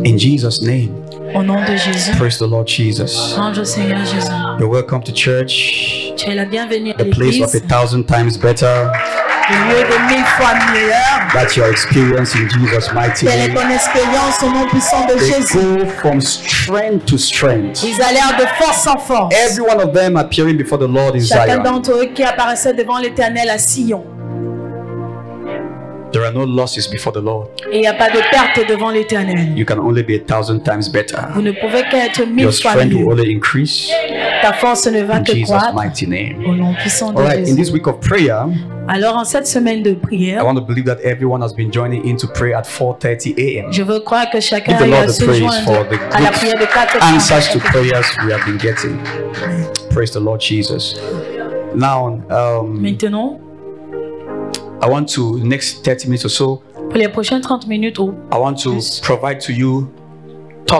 In Jesus' name. Au nom de Jésus. Praise the Lord Jesus. Louange au Seigneur Jésus. You're welcome to church. Tu es la bienvenue à The place of l'église. 1,000 times better. Le lieu de 1000 fois meilleur. That's your experience in Jesus' mighty Quelle est name. ton expérience au nom puissant de They Jésus? go from strength to strength. Ils allèrent de force en force. Every one of them appearing before the Lord in Chacun Zion. d'entre eux qui apparaissait devant l'Éternel à Sion. There are no losses before the Lord. Et il n'y a pas de perte devant l'Éternel. You can only be 1,000 times better. Vous ne pouvez qu'être 1000 Your fois strength will mieux. only increase Ta force ne va in que Jesus' croître mighty name. au nom puissant de All right, in Jésus. this week of prayer, Alors en cette semaine de I prière, want to believe that everyone has been joining in to pray at 4:30 a.m. je veux croire que chacun Give the Lord a the se praise joindre for the à la prière de good 4 answers to prayers we have been getting. Praise the Lord Jesus. Now, Maintenant, I want to, next 30 minutes or so, pour les prochaines 30 minutes, I want to provide to you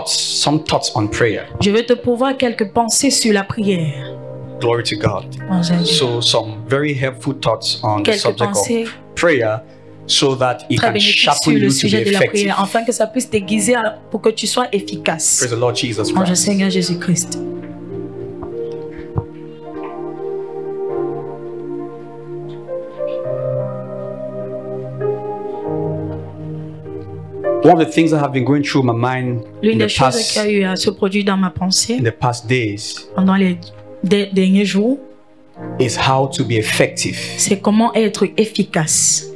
some thoughts on prayer. je vais te pouvoir quelques pensées sur la prière. Glory to God. En Jésus. So, some very helpful thoughts on the Quelques subject pensées of prayer so that it très can bénéfiques sharpen sur le you to be sujet de la effective. prière, afin que ça puisse t'aiguiser pour que tu sois efficace. Praise the Lord Jesus En Christ. Seigneur Jésus-Christ. One of the things that have been going through my mind in L'une the des choses qui a past, eu à se produire dans ma pensée in the past days pendant les derniers jours, is how to be effective. c'est comment être efficace.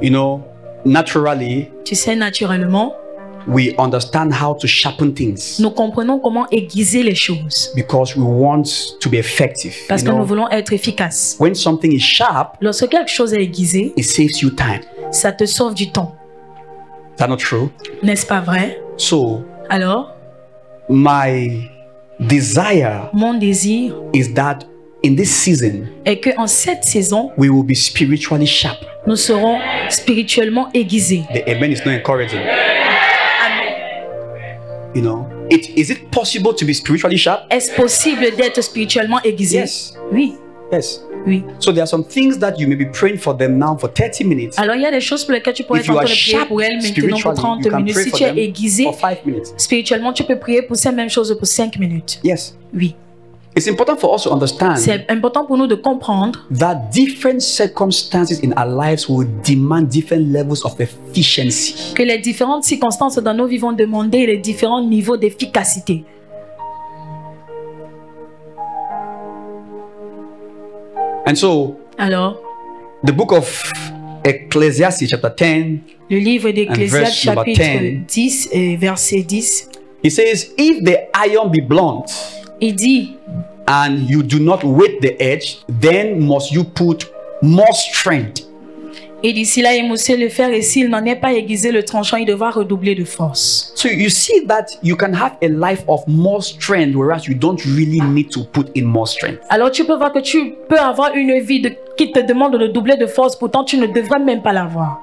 You know, naturally, Tu sais, naturellement, we understand how to sharpen things nous comprenons comment aiguiser les choses because we want to be effective. parce You que nous know, voulons être efficaces. when something is sharp, Lorsque quelque chose est aiguisé, it saves you time. ça te sauve du temps. Is that not true? N'est-ce pas vrai? So, Alors, my desire mon désir is that in this season, est qu'en cette saison, we will be spiritually sharp. nous serons spirituellement aiguisés. The amen is not encouraging. You know, is it possible to be spiritually sharp? Est-ce possible d'être spirituellement aiguisé? Yes. Oui, Yes. oui. So there are some things that you may be praying for them now for 30 minutes. Alors, il y a des choses pour lesquelles tu pourrais If être en you train are de prier sharp pour elles maintenant pour spiritually, 30 you can minutes. pray Si for tu es them aiguisé for 5 minutes. spirituellement, tu peux prier pour ces mêmes choses pour 5 minutes. Yes. Oui. It's important for us to understand C'est important pour nous de comprendre that different circumstances in our lives will demand different levels of efficiency. que les différentes circonstances dans nos vies vont demander les différents niveaux d'efficacité. And so, Alors, the book of Ecclesiastes chapter 10, le livre d'Ecclésiaste verse number chapitre 10. 10 et verset 10, it says, if the iron be blunt il dit, and you do not weight the edge, then must you put more strength. il dit, s'il a émoussé le fer et s'il n'en est pas aiguisé le tranchant, il devra redoubler de force. So you see that you can have a life of more strength, whereas you don't really need to put in more strength. Alors tu peux voir que tu peux avoir une vie qui te demande de doubler de force, pourtant tu ne devrais même pas l'avoir.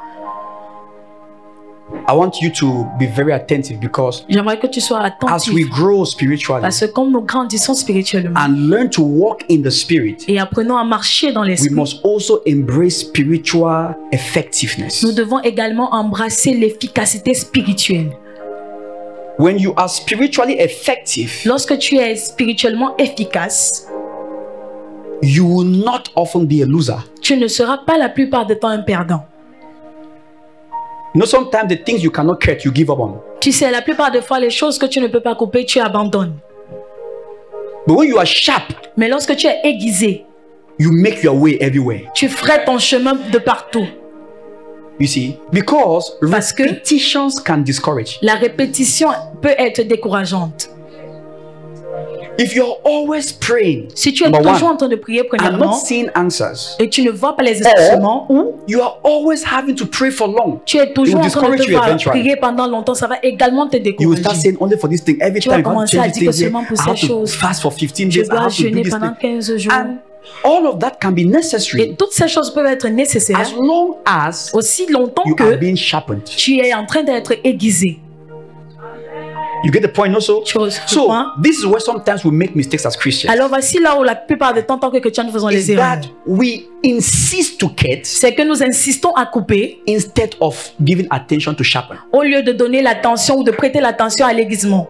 I want you to be very attentive because J'aimerais que tu sois as attentif we grow spiritually parce que comme nous grandissons spirituellement and learn to walk in the spirit, et apprenons à marcher dans we l'esprit, must also embrace spiritual effectiveness. nous devons également embrasser l'efficacité spirituelle. When you are spiritually effective, Lorsque tu es spirituellement efficace, you will not often be a loser. tu ne seras pas la plupart du temps un perdant. You know, sometimes the things you cannot cut, you give up on. Tu sais, la plupart des fois, les choses que tu ne peux pas couper, tu abandonnes. But when you are sharp, Mais lorsque tu es aiguisé, you make your way everywhere. tu ferais ton chemin de partout. You see, because Parce que repetitions can discourage. la répétition peut être décourageante. If you're always praying, Si tu es number toujours one, en train de prier and premièrement not seeing answers, et tu ne vois pas les exaucements, ou you are always having to pray for long. tu es toujours It will en train de discourage you devoir eventually. prier pendant longtemps, ça va également te You will start décourager. saying only for this thing every Tu vas time. I have to commencer à change dire que this thing seulement here. pour I have ces to choses, fast for 15 Je days. I dois have to do jeûner this pendant thing. 15 jours. And all of that can be necessary Et toutes ces choses peuvent être nécessaires as long as aussi longtemps you are que being sharpened. tu es en train d'être aiguisé. You get the point also? Tu vois, So, point. this is where sometimes we make mistakes as Christians. Alors voici là où la plupart du temps, en tant que chrétiens, nous faisons Is les erreurs. that we insist to cut C'est que nous insistons à couper instead of giving attention to sharpen. au lieu de donner l'attention ou de prêter l'attention à l'aiguisement.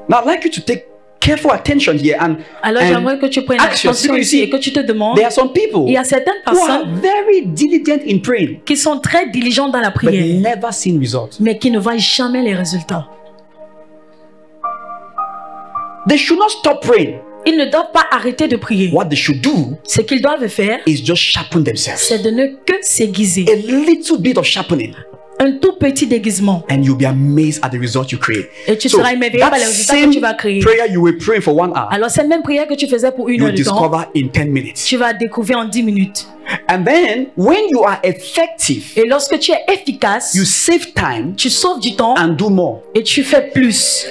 Now, I'd like you to take careful attention here and J'aimerais que tu prennes ask yourself, attention you ici see, et que tu te demandes, there are some people il y a certaines who are personnes very diligent in praying, qui sont très diligentes dans la but prière, never seen results. mais qui ne voient jamais les résultats. They should not stop praying. Ils ne doivent pas arrêter de prier. What they should do Ce qu'ils doivent faire, is just sharpen themselves. c'est de ne que s'aiguiser. A little bit of sharpening, Un tout petit déguisement. and you'll be amazed at the result you create. Et tu So, seras émerveillé par les that résultats que same tu vas créer. prayer you were praying for 1 hour, Alors cette même prière que tu faisais pour une you'll heure de temps, discover in 10 minutes. tu vas découvrir en 10 minutes. And then, when you are effective, Et lorsque tu es efficace, you save time tu sauves du temps and do more. et tu fais plus.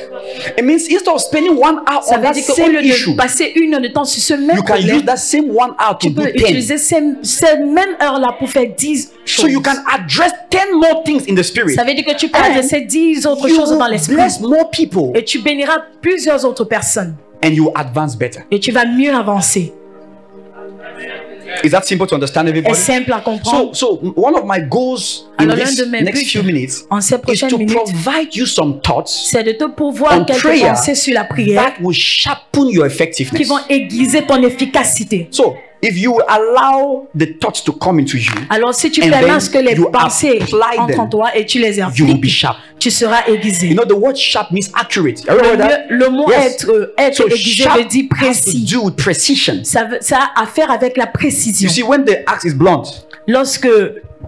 It means instead of spending 1 hour Ça on veut that dire qu'au same lieu issue, de passer une heure de temps sur ce même you can use problème, that same 1 hour to tu do peux 10. utiliser cette même heure-là pour faire 10 So choses. you can address 10 more things in the spirit. Ça veut dire que tu peux And adresser 10 autres you choses dans will l'esprit. bless more people Et tu béniras plusieurs autres personnes. and you will advance better. Et tu vas mieux avancer. Is that simple to understand, C'est everybody? simple à comprendre. So one of my goals in Alors l'un this de mes next buts few minutes en ces is prochaines to minutes, provide you some thoughts c'est de te pourvoir on quelques prayer pensées sur la prière that will sharpen your qui effectiveness. vont aiguiser ton efficacité. So if you allow the thoughts to come into you, Alors si tu And permets then à ce que les you pensées apply entrent en them, toi et tu les you will be appliques, sharp. tu seras aiguisé. You know, the word sharp means accurate. You remember that? Le mot Yes. être So aiguisé sharp veut dire has to précis. do with precision. Ça a à faire avec la précision. You see, when the axe is blunt, Lorsque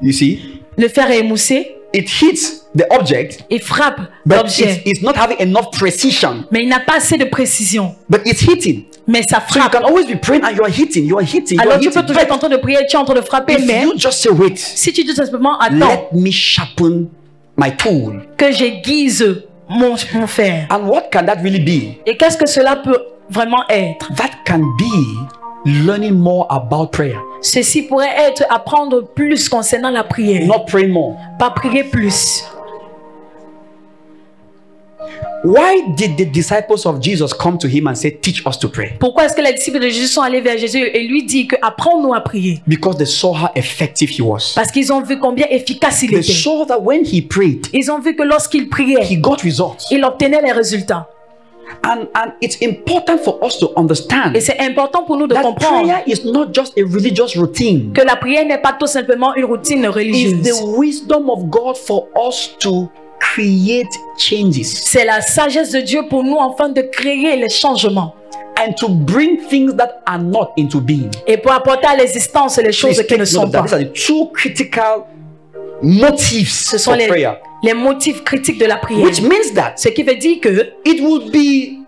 you see, le fer est émoussé, it hits the object, il frappe but l'objet. it's not having enough precision. Mais il n'a pas assez de précision. But it's hitting. Mais ça So you frappe. can always be praying and you are hitting, you are hitting, you Alors are tu peux hitting. toujours être en train de prier, tu es en train de frapper, If mais you just say, wait, si tu dis simplement attends let me sharpen my tool. que j'aiguise mon fer. And what can that really be? Et qu'est-ce que cela peut vraiment être? That can be learning more about prayer, Ceci pourrait être apprendre plus concernant la prière. not praying more. Pas prier plus. Why did the disciples of Jesus come to him and say, teach us to pray? Pourquoi est-ce que les disciples de Jésus sont allés vers Jésus et lui dit que apprends-nous à prier? Because they saw how effective he was. Parce qu'ils ont vu combien efficace il They était. saw that when he prayed, Ils ont vu que lorsqu'il priait, he got results. il obtenait les résultats. And it's important for us to understand Et c'est important pour nous de that comprendre prayer is not just a religious routine. que la prière n'est pas tout simplement une routine It's religieuse. the wisdom of God for us to create changes C'est la sagesse de Dieu pour nous afin de créer les changements and to bring things that are not into being. et pour apporter à l'existence les choses Please qui ne take note sont of that. pas. These are the two critical motives Ce sont for prayer. les motifs critiques de la prière. Which means that Ce qui veut dire que it would be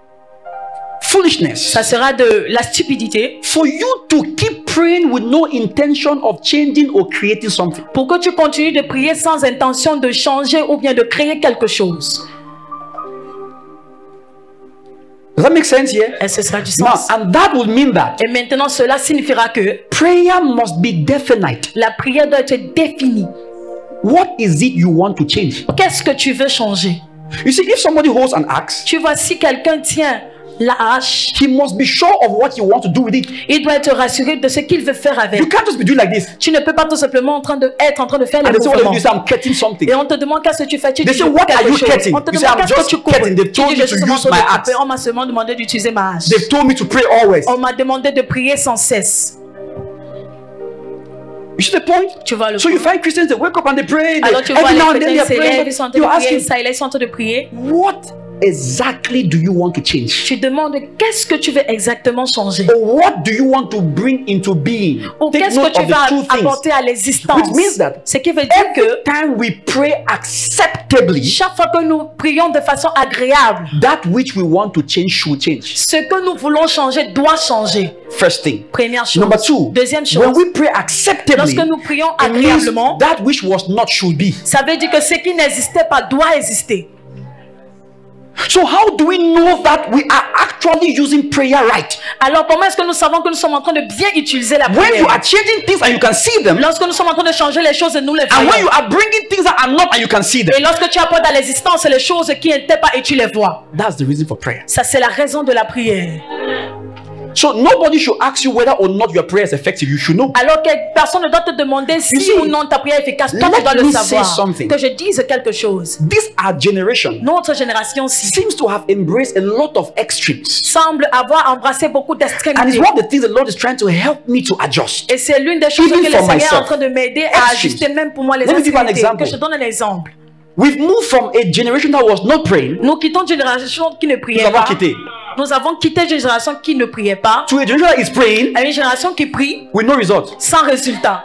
foolishness ça sera de la stupidité for you to keep praying with no intention of changing or creating something. pour que tu continues de prier sans intention de changer ou bien de créer quelque chose. Does that make sense here? Et ce sera du Now, sens. and that would mean that Et maintenant, cela signifiera que prayer must be definite. la prière doit être définie. What is it you want to change? Qu'est-ce que tu veux changer? You see, if somebody holds an axe, Tu vois, si quelqu'un tient la hache, he must be sure of what he wants to do with it. il doit être rassuré de ce qu'il veut faire avec. You can't just be doing like this. Tu ne peux pas tout simplement être en train de faire les And they say, what mouvements. you say, I'm cutting something. Et on te demande qu'est-ce que tu fais. Tu They dis, say, je what coupe are quelque you chose. cutting? On te You say, demande I'm qu'est-ce que just tu coupes. cutting. They've Tu told dis, me je suis to seulement en use train de my couper. axe. On m'a seulement demandé d'utiliser ma hache. They've told me to pray always. On m'a demandé de prier sans cesse. You see the point? Tu vois le So you point. find Christians, they wake up and they pray. Alors tu vois Every now and les then chrétiens they're s'élèvent, praying. ils sont en But train de you're prier, asking, ça, ils sont en train de prier. what exactly do you want to change? Tu demandes qu'est-ce que tu veux exactement changer? Or what do you want to bring into being? Ou Take qu'est-ce que note tu of the vas two things. apporter à l'existence? Which means that Ce qui veut dire que every time we pray acceptably, chaque fois que nous prions de façon agréable, that which we want to change should change. ce que nous voulons changer doit changer. First thing. Première chose. Number two, Deuxième when chose, we pray acceptably, lorsque nous prions it means agréablement, that which was not should be. ça veut dire que ce qui n'existait pas doit exister. So how do we know that we are actually using prayer right? Alors comment est-ce que nous savons que nous sommes en train de bien utiliser la When you prière? are changing things and you can see them, Lorsque nous sommes en train de changer les choses et nous les and when you voyons. are bringing things that are not and you can see them, Et lorsque tu apportes à l'existence les choses qui n'étaient pas et tu les vois. that's the reason for prayer. Ça c'est la raison de la prière. So nobody should ask you whether or not your prayer is effective. You should know. Alors que personne ne doit te demander si see, ou non ta prière est efficace. Toi tu let dois le me say savoir. something. Que je dise quelque chose. This our generation Notre génération-ci seems to have embraced a lot of extremes. semble avoir embrassé beaucoup And it's d'extrémités. one of the things the Lord is trying to help me to adjust. Et c'est l'une des choses Even que le for Seigneur est en myself. train de m'aider à Extremes. ajuster même pour moi les Let me give you an extrémités. example. Que je donne un exemple. We've moved from a generation that was not praying Nous quittons une génération qui ne priait Nous avons pas. quitté. Nous avons quitté une génération qui ne priait pas to a generation that is praying à une génération qui prie with no result. sans résultat.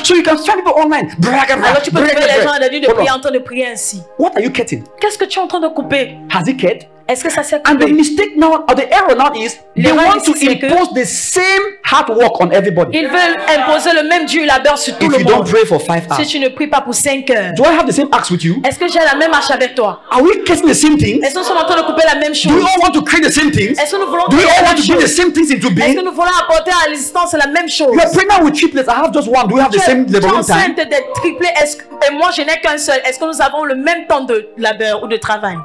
So you can find people online. Alors tu peux trouver les gens à la nuit de prier en train de prier ainsi. What are you cutting? Qu'est-ce que tu es en train de couper? Has it cut? Est-ce que ça s'est And the coupé? mistake now, or the error now is they L'erreur want to ici, c'est que- impose the same hard work on everybody. Ils veulent imposer le même Dieu labeur sur tout If le you don't monde. pray for 5 Si hours, tu ne pries pas pour 5 heures, do I have the same axe with you? est-ce que j'ai la même marche avec toi? Are we cutting the same things? Est-ce que nous sommes en train de couper la même Do chose? we all want to create the same things? Est-ce que nous voulons Do we créer all la want même to bring the chose? same things into Est-ce being? que nous voulons apporter à l'existence la même chose? You are pregnant with triplets. I have just one. Do we have the same Tu es level of time? enceinte d'être triplé, et moi je n'ai qu'un seul. Est-ce que nous avons le même temps de labeur ou de travail?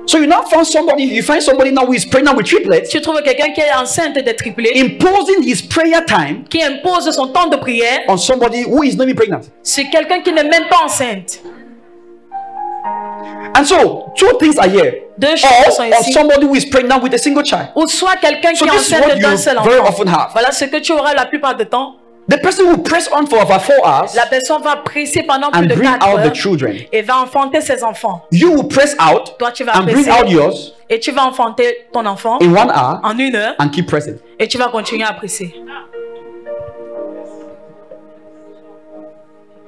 So you now find somebody. You find somebody now who is pregnant with triplets, Tu trouves quelqu'un qui est enceinte d'être triplé, imposing his prayer time qui impose son temps de prière on somebody who is not even pregnant. sur quelqu'un qui n'est même pas enceinte. And so two things are here. Deux choses sont Or ici. somebody who is pregnant with a single child. Ou soit quelqu'un So qui est this is what enceinte d'un you seul very enfant. often have. Voilà ce que tu auras la plupart du temps. The person who press on for about 4 hours La personne va presser pendant plus and de bring 4 out the heures children. et va enfanter ses enfants. You will press out Toi, tu vas and bring presser out yours et tu vas enfanter ton enfant in 1 hour en 1 heure and keep pressing. et tu vas continuer à presser.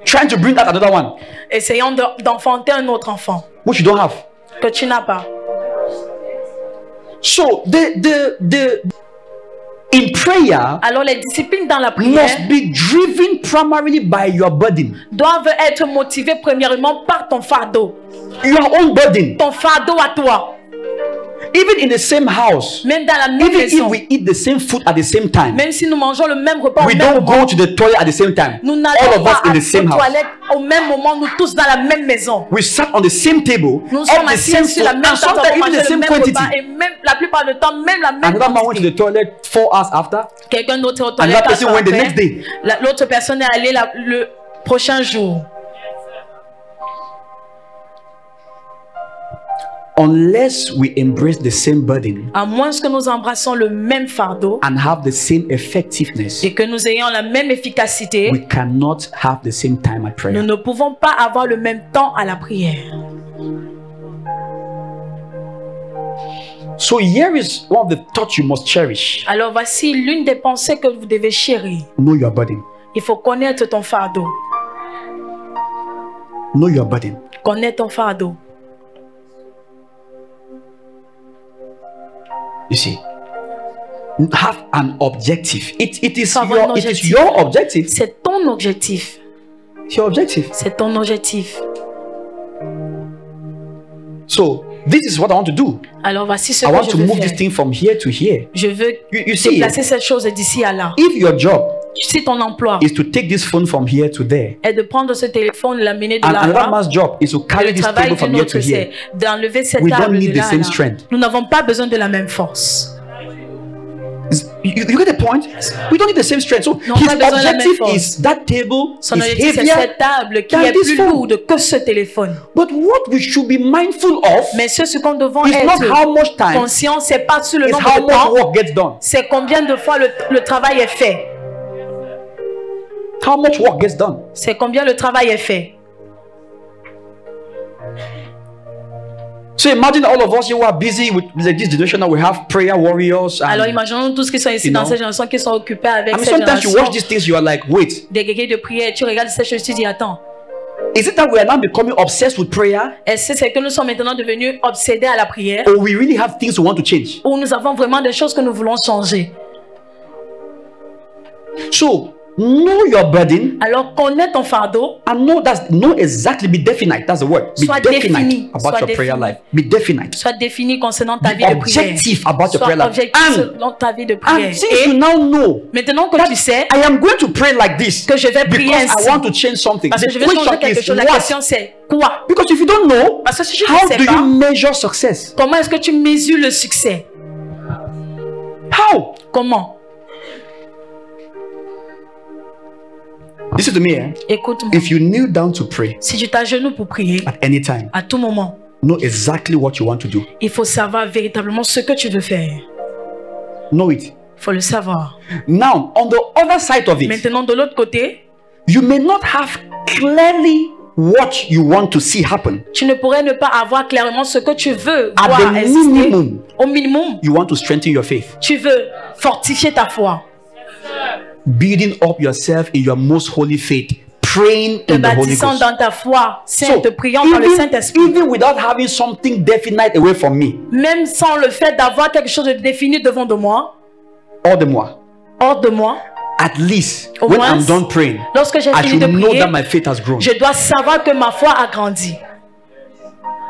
Trying to bring out another one, Essayons d'enfanter un autre enfant which you don't have. que tu n'as pas. So in prayer Alors les disciplines dans la prière must be driven primarily by your burden, doivent être motivées premièrement par ton fardeau. your own burden. Ton fardeau à toi. Even in the same house, Même dans la même even if maison. we eat the same food at the same time, Même si nous mangeons le même repas au we même don't moment. go to the toilet at the same time. Nous All n'allons of pas us in à the same la house. toilette au même moment, nous tous dans la même maison. We sat on the same table, Nous all sommes the assis same sur food, la même and table, sometimes on even mange the le same même quantity. repas et même la plupart du temps, même la même Another man went to quantité. the toilet 4 hours after. Quelqu'un d'autre est au Another toilette person went the après. next day. L'autre personne est allée le prochain jour. Unless we embrace the same burden À moins que nous embrassons le même fardeau and have the same effectiveness, et que nous ayons la même efficacité, we cannot have the same time at nous prayer. ne pouvons pas avoir le même temps à la prière. So here is one of the thoughts you must cherish. Alors voici l'une des pensées que vous devez chérir. Know your burden. Il faut connaître ton fardeau. Know your burden. Connaître ton fardeau. You see, have an objective. It is Faut avoir un your objectif. objective. C'est ton objectif. It's your objective. C'est ton objectif. So this is what I want to do. Alors voici ce I que want je to veux move this faire. thing from here to here. Je veux You see, déplacer cette chose d'ici à là. if your job Si ton emploi is to take this phone from here to there, est de prendre ce téléphone et l'amener de and là à another là, man's job is to carry le this travail table from d'une here autre, to here, c'est d'enlever cette we don't table need de the là à same là. strength. Nous n'avons pas besoin de la même force. You get the point? We don't need the same strength. So Non, his pas besoin de la même objective force. is that table Son is objectif, c'est heavier. cette table qui than est this plus phone. lourde que ce téléphone. But what we should be mindful of Mais ce qu'on devons is not être how much time, conscient, c'est pas sur le it's nombre how de much temps, work gets done. c'est combien de fois le travail est fait. How much work gets done. C'est combien le travail est fait. So imagine all of us who are busy with like this generation now. We have prayer warriors. And, Alors imaginons tous qui sont ici You dans know. cette génération qui sont occupés avec I mean, cette sometimes you génération watch these things, you are like, wait, des guerriers de prière. Tu regardes cette chose, tu dis attends. is it that we are now becoming obsessed with prayer, Est-ce que c'est que nous sommes maintenant devenus obsédés à la prière or we really have things we want to change? ou nous avons vraiment des choses que nous voulons changer? So know your burden Alors connais ton fardeau. and know exactly, be definite. That's the word. Be Sois definite défini. about Sois your prayer défini. life. Be definite. Sois défini concernant ta Be vie de prière. objective about your Sois prayer life. objectif selon ta vie de prière. And since Et you now know maintenant que that tu sais I am going to pray like this que je vais prier because ainsi, I want to change something. parce que The je vais changer question quelque is chose, la what? question c'est quoi? Because if you don't know, Parce que si je how ne sais do pas, you measure success? comment est-ce que tu mesures le succès? How? Comment? Listen to me, eh? Écoute-moi. If you kneel down to pray Si tu t'agenouilles pour prier, at any time, à tout moment, know exactly what you want to do. il faut savoir véritablement ce que tu veux faire. Know it. Il faut le savoir. Now, on the other side of it, Maintenant, de l'autre côté, you may not have clearly what you want to see happen. tu ne pourrais ne pas avoir clairement ce que tu veux At voir the exister. minimum, Au minimum, you want to strengthen your faith, tu veux fortifier ta foi, building up yourself in your most holy faith, praying te in the Holy bâtissant Ghost. dans ta foi, So, sainte, priant par le Saint-Esprit. even without having something definite away from me, Même sans le fait d'avoir quelque chose de défini devant de moi, all the more, hors de moi, at least Au when moins, I'm done praying, lorsque j'ai I fini should de know prier, that my faith has grown. je dois savoir que ma foi a grandi.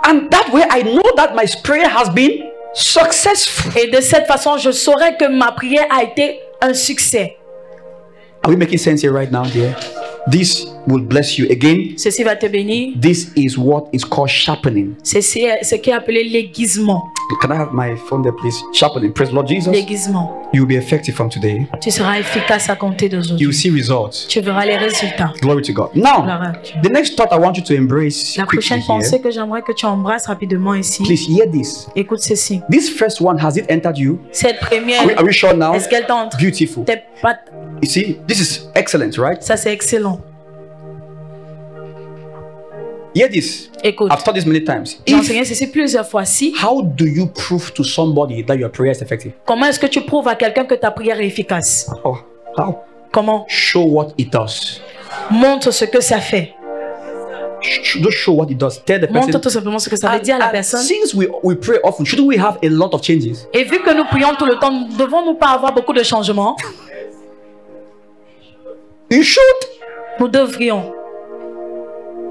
And that way I know that my prayer has been successful. Et de cette façon, je saurai que ma prière a été un succès. Are we making sense here right now, dear? This will bless you. Again, Ceci va te bénir. this is what is called sharpening. C'est ce qui est appelé l'aiguisement. Can I have my phone there, please? Sharpening. Praise the Lord Jesus. L'aiguisement. You will be effective from today. Tu seras efficace à compter You will d'aujourd'hui. see results. Tu verras les résultats. Glory to God. Now, Gloire à Dieu. the next thought I want you to embrace La quickly prochaine here. pensée que j'aimerais que tu embrasses rapidement ici. Please hear this. Écoute ceci. This first one, has it entered you? Cette première, Are we sure now? est-ce qu'elle t'entre? Beautiful. T'es pas- You see, this is excellent, right? Ça, c'est excellent. Hear this. Écoute, I've taught this many times. j'ai enseigné ceci plusieurs fois. Si, How do you prove to somebody that your prayer is effective? comment est-ce que tu prouves à quelqu'un que ta prière est efficace? Oh, how? Comment? Show what it does. Montre ce que ça fait. Just show what it does. Tell the person. Montre tout simplement ce que ça veut dire à la personne. Since we pray often, shouldn't we have a lot of changes? Et vu que nous prions tout le temps, ne devons-nous pas avoir beaucoup de changements? You should. Nous devrions.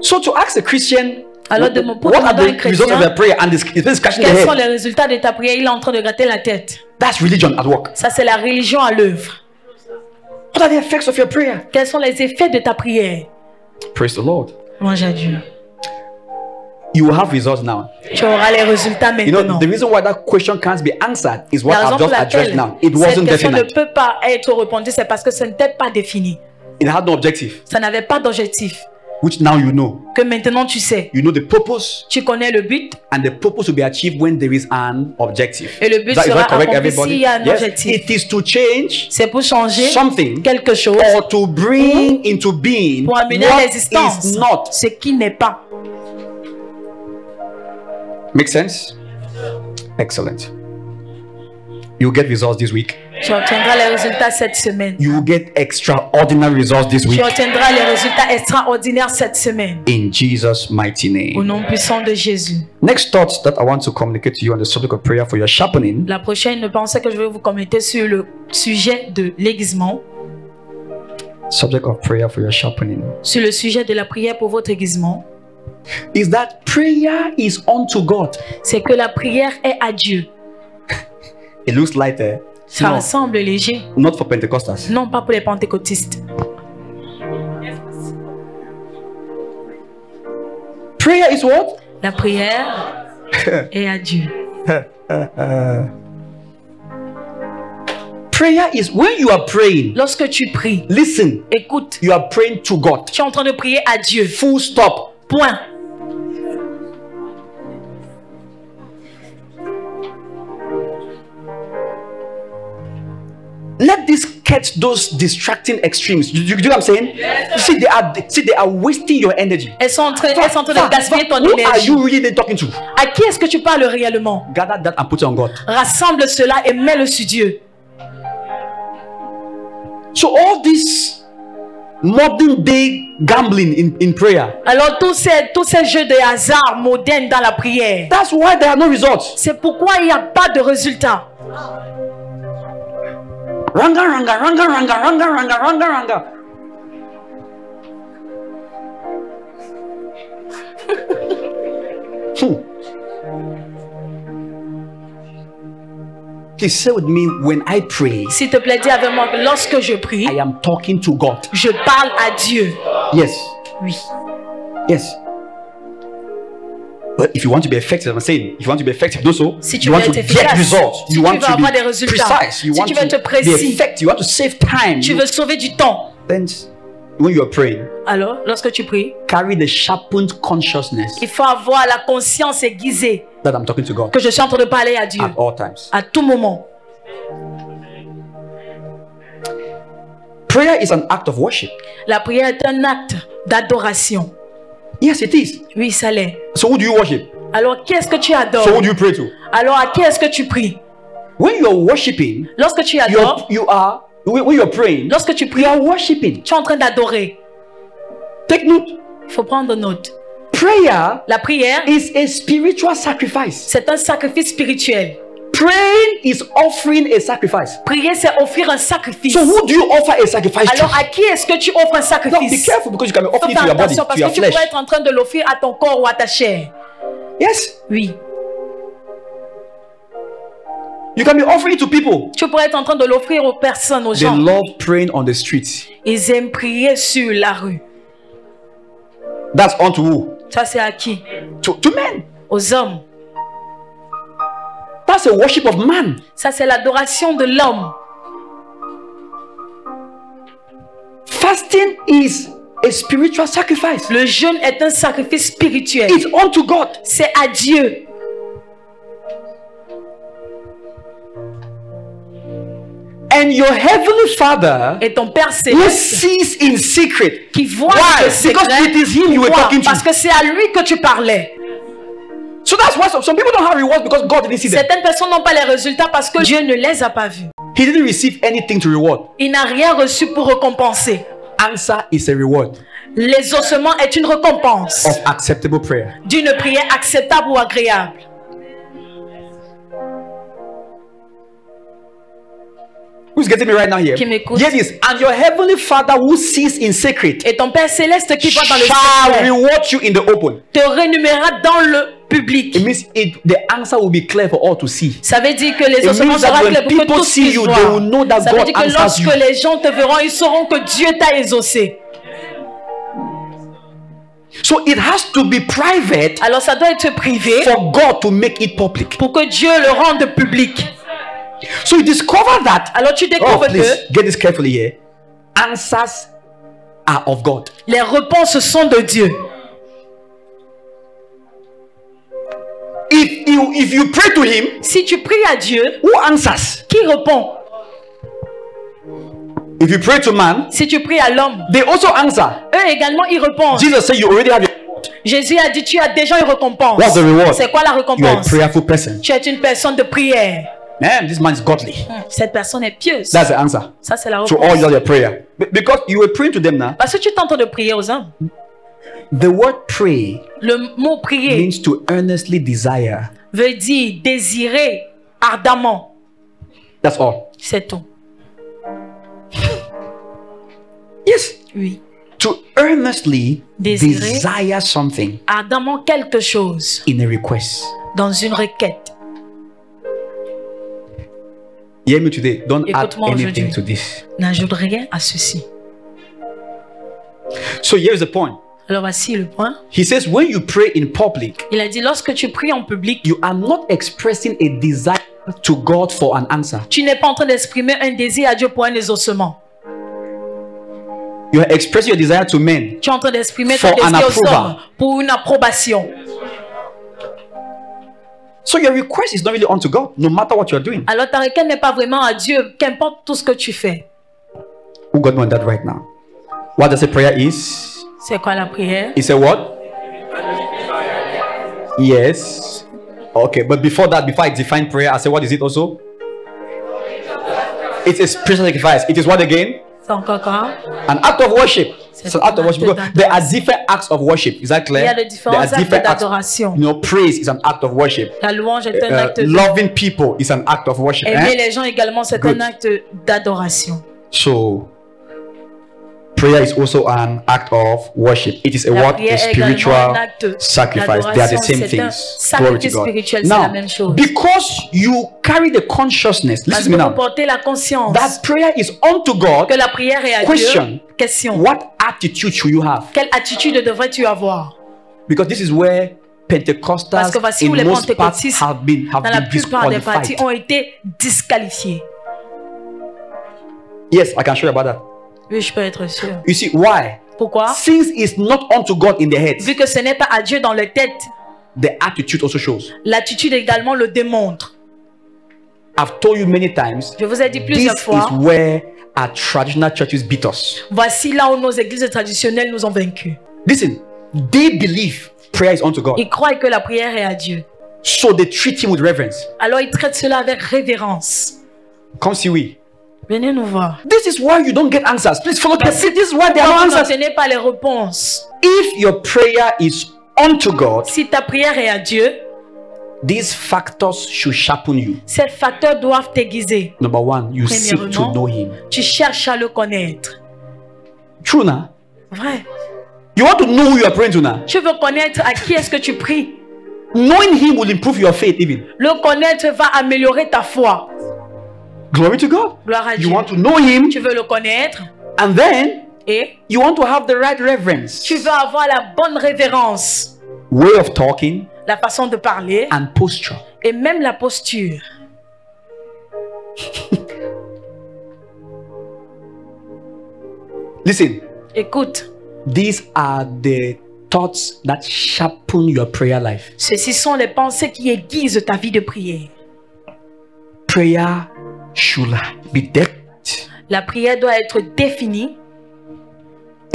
So to ask a Christian, Alors, pour what are demander à un the results of chrétien, their prayer, and this scratching quels their sont head. les résultats de ta prière? Il est en train de gratter la tête. That's religion at work. Ça, c'est la religion à l'œuvre. What are the effects of your prayer? Quels sont les effets de ta prière? Praise the Lord. Louange à Dieu. You will have results now. Tu auras les résultats You know, maintenant. the reason why that question can't be answered is what La raison I've pour just addressed laquelle now. It cette wasn't question ne definite. peut pas être répondue, c'est parce que ce n'était pas défini. It had no objective, Ça n'avait pas d'objectif. which now you know. Que maintenant tu sais. You know the purpose, Tu connais le but and the purpose will be achieved when there is an objective. et le but Is that sera correct, accompli everybody? s'il y a un Yes. objectif. It is to change C'est pour changer something quelque chose, or to bring into being pour amener à what l'existence is not. ce qui n'est pas. Make sense? Excellent. You'll get results this week. Tu obtiendras les résultats cette semaine. You will get extraordinary results this week Tu obtiendras les résultats extraordinaires cette semaine. in Jesus' mighty Au name. nom puissant de Jésus. Next thought that I want to communicate to you on the subject of prayer for your sharpening La prochaine pensée que je vais vous commenter sur le sujet de l'aiguisement, subject of prayer for your sharpening sur le sujet de la prière pour votre aiguisement, is that prayer is unto God. c'est que la prière est à Dieu. It looks light there. Ça No, semble léger, not for Pentecostals. non pas pour les pentecôtistes. Prayer is what? La prière est à Dieu. Prayer is when you are praying. Lorsque tu pries, Listen, écoute, you are praying to God. tu es en train de prier à Dieu. Full stop. Point. Let this catch those distracting extremes. You know what I'm saying? Yes. See, they are wasting your energy. Elles sont en train de gaspiller ton Who are énergie. you really talking to? À qui est-ce que tu parles réellement? Gather that and put it on God. Rassemble cela et mets-le sur Dieu. So all this modern day gambling in prayer. Alors tous ces jeux de hasard modernes dans la prière. That's why there are no results. C'est pourquoi il n'y a pas de résultat. Ranga, ranga, ranga, ranga, ranga, ranga, ranga, ranga. Please say with me, when I pray, S'il te plaît, dis avec moi que lorsque je prie, I am talking to God. je parle à Dieu. Yes. Oui. Yes. But if you want to be effective, I'm saying, if you want to be effective, do so. Si tu You veux want to être get efficace, results. si You tu want veux to avoir des be résultats, precise. You si want tu veux être to be précis, effective. You want to save time. tu veux sauver du temps. Then, when you are praying, Alors, lorsque tu pries, carry the sharpened consciousness il faut avoir la conscience aiguisée that I'm talking to God que je suis en train de parler à Dieu at all times. à tout moment. Prayer is an act of worship. La prière est un acte d'adoration. Yes, it is. Oui, ça l'est. So who do you worship? Alors, qui est-ce que tu So adores? who do you pray to? Alors, à qui est-ce que tu pries? When you are worshiping, Lorsque tu adores, when you are praying, lorsque tu pries, you are worshiping. tu es en train d'adorer. Take note. Il faut prendre note. Prayer La prière, is a spiritual sacrifice. c'est un sacrifice spirituel. Praying is offering a sacrifice. Prier, c'est offrir un sacrifice. So who do you offer a sacrifice Alors, to? à qui est-ce que tu offres un Now be sacrifice? careful because you can be Faut offering it to faire your body, attention to parce your que tu flesh. pourrais être en train de l'offrir à ton corps ou à ta chair. Yes. Oui. You can be offering it to people. Tu pourrais être en train de l'offrir aux personnes, aux They gens. love praying on the streets. Ils aiment prier sur la rue. That's unto who? Ça, c'est à qui? To men. Aux hommes. That's a worship of man. Ça, c'est l'adoration de l'homme. Fasting is a spiritual sacrifice. Le jeûne est un sacrifice spirituel. It's unto God. C'est à Dieu. And your heavenly Father Et ton Père who céleste sees in secret. qui voit Why? le secret. Because it is him you were Pourquoi? talking to. Parce que c'est à lui que tu parlais. So that's why some people don't have rewards because God didn't see them. Certaines personnes n'ont pas les résultats parce que Dieu ne les a pas vus. He didn't receive anything to reward. Il n'a rien reçu pour récompenser. Answer is a reward L'exaucement est une récompense of acceptable prayer. d'une prière acceptable ou agréable. Who's getting me right now here? Qui m'écoute? Hear this. And your heavenly Father who sees in secret Et ton Père céleste qui voit dans le shall secret reward you in the open. te rémunérera dans le public. It means the answer will be clear for all to see. Ça veut dire que les It ossements means that seront when clairs pour que people tous see puissent you, voir. they will know that Ça veut God dire que answers lorsque you. les gens te verront, ils sauront que Dieu t'a exaucé. So it has to be private Alors ça doit être privé for God to make it public. pour que Dieu le rende public. So you discover that. Alors tu Oh, découvres please que get this carefully here. Answers are of God. les réponses sont de Dieu. If you pray to Him, Si tu pries à Dieu, who answers? qui répond? If you pray to man, Si tu pries à l'homme, they also answer. eux également ils répondent. Jesus said you already have your reward. Jésus a dit tu as déjà une récompense. What's the reward? C'est quoi la You are a récompense? prayerful person. Tu es une personne de prière. Man, this man is godly. Cette personne est pieuse. That's the answer Ça c'est la to réponse. all your prayer. Because you were praying to them now. Parce que tu t'entends de prier aux hommes. The word pray Le mot prier means to earnestly desire. veut dire désirer ardemment. That's all. C'est tout. Yes. Oui. To earnestly Désirer. desire something Ardemment quelque chose in a request. dans une requête. Hear me today. Don't add Écoute-moi anything aujourd'hui. to this. N'ajoute rien à ceci. So here's the point. Alors voici le point. He says, when you pray in public, Il a dit lorsque tu pries en public, you are not expressing a desire to God for an answer. tu n'es pas en train d'exprimer un désir à Dieu pour un exaucement. You are expressing your desire to men. Tu es en train d'exprimer For ton an désir aux approval. hommes pour une approbation. So your request is not really unto God, no matter what you are doing. Alors ta requête n'est pas vraiment à Dieu, qu'importe tout ce que tu fais. Who got me on that right now? What does a prayer is? C'est quoi la prière? It's a what? Yes. Okay, but before that, before I define prayer, I say what is it also? It's a spiritual sacrifice. It is what again? C'est encore quoi? An act of worship. It's an act of worship. un acte Because there are different acts of worship. Is that clear? Il y a de différents There are actes different acts. d'adoration. You know, praise is an act of worship. La louange est un acte de... Loving people is an act of worship. Aimer Eh? les gens également, c'est Good. un acte d'adoration. So, prayer is also an act of worship. It is a La what? prière A est également un spiritual acte sacrifice. They are the d'adoration. same C'est un things. Glory to sacrifice God. spirituel, c'est la Now, même chose. because you carry the consciousness, Parce listen que to me vous now, portez la conscience that prayer is unto God. que la prière est à Question. Dieu. Question. What attitude should you have? Quelle attitude devrais-tu avoir? Because this is where Parce Pentecostals que voici où in les most parts pentecôtistes, have been dans la plupart des parties, disqualified. ont été disqualifiés. Yes, I can show you about that. Oui, je peux être sûr. You see, why? Pourquoi? Since it's not unto God in the head, Vu que ce n'est pas à Dieu dans les têtes, the attitude also shows. l'attitude également le démontre. I've told you many times, Je vous ai dit this plusieurs fois, is where our traditional churches beat us. voici là où nos églises traditionnelles nous ont vaincus. Listen, they believe prayer is unto God. Ils croient que la prière est à Dieu. So they treat him with reverence. Alors ils traitent cela avec révérence. Come see we. Venez nous voir. This is why you don't get answers. Please follow me. This is why there are no Vous answers. n'obtenez pas les réponses. If your prayer is unto God, Si ta prière est à Dieu, these factors should sharpen you. ces facteurs doivent t'aiguiser. Number one, you seek to Premièrement, know him. tu cherches à le connaître. True now. Vrai. You want to know who you are praying to now. Tu veux connaître à qui est-ce que tu pries. Knowing him will improve your faith even. Le connaître va améliorer ta foi. Glory to God. Gloire à You Dieu. want to know him, Tu veux le connaître and then et you want to have the right reverence, tu veux avoir la bonne révérence, way of talking, la façon de parler and posture. et même la posture. Listen, Écoute, these are the thoughts that sharpen your prayer life. ceci sont les pensées qui aiguisent ta vie de prière. Prayer should be depth. La prière doit être définie.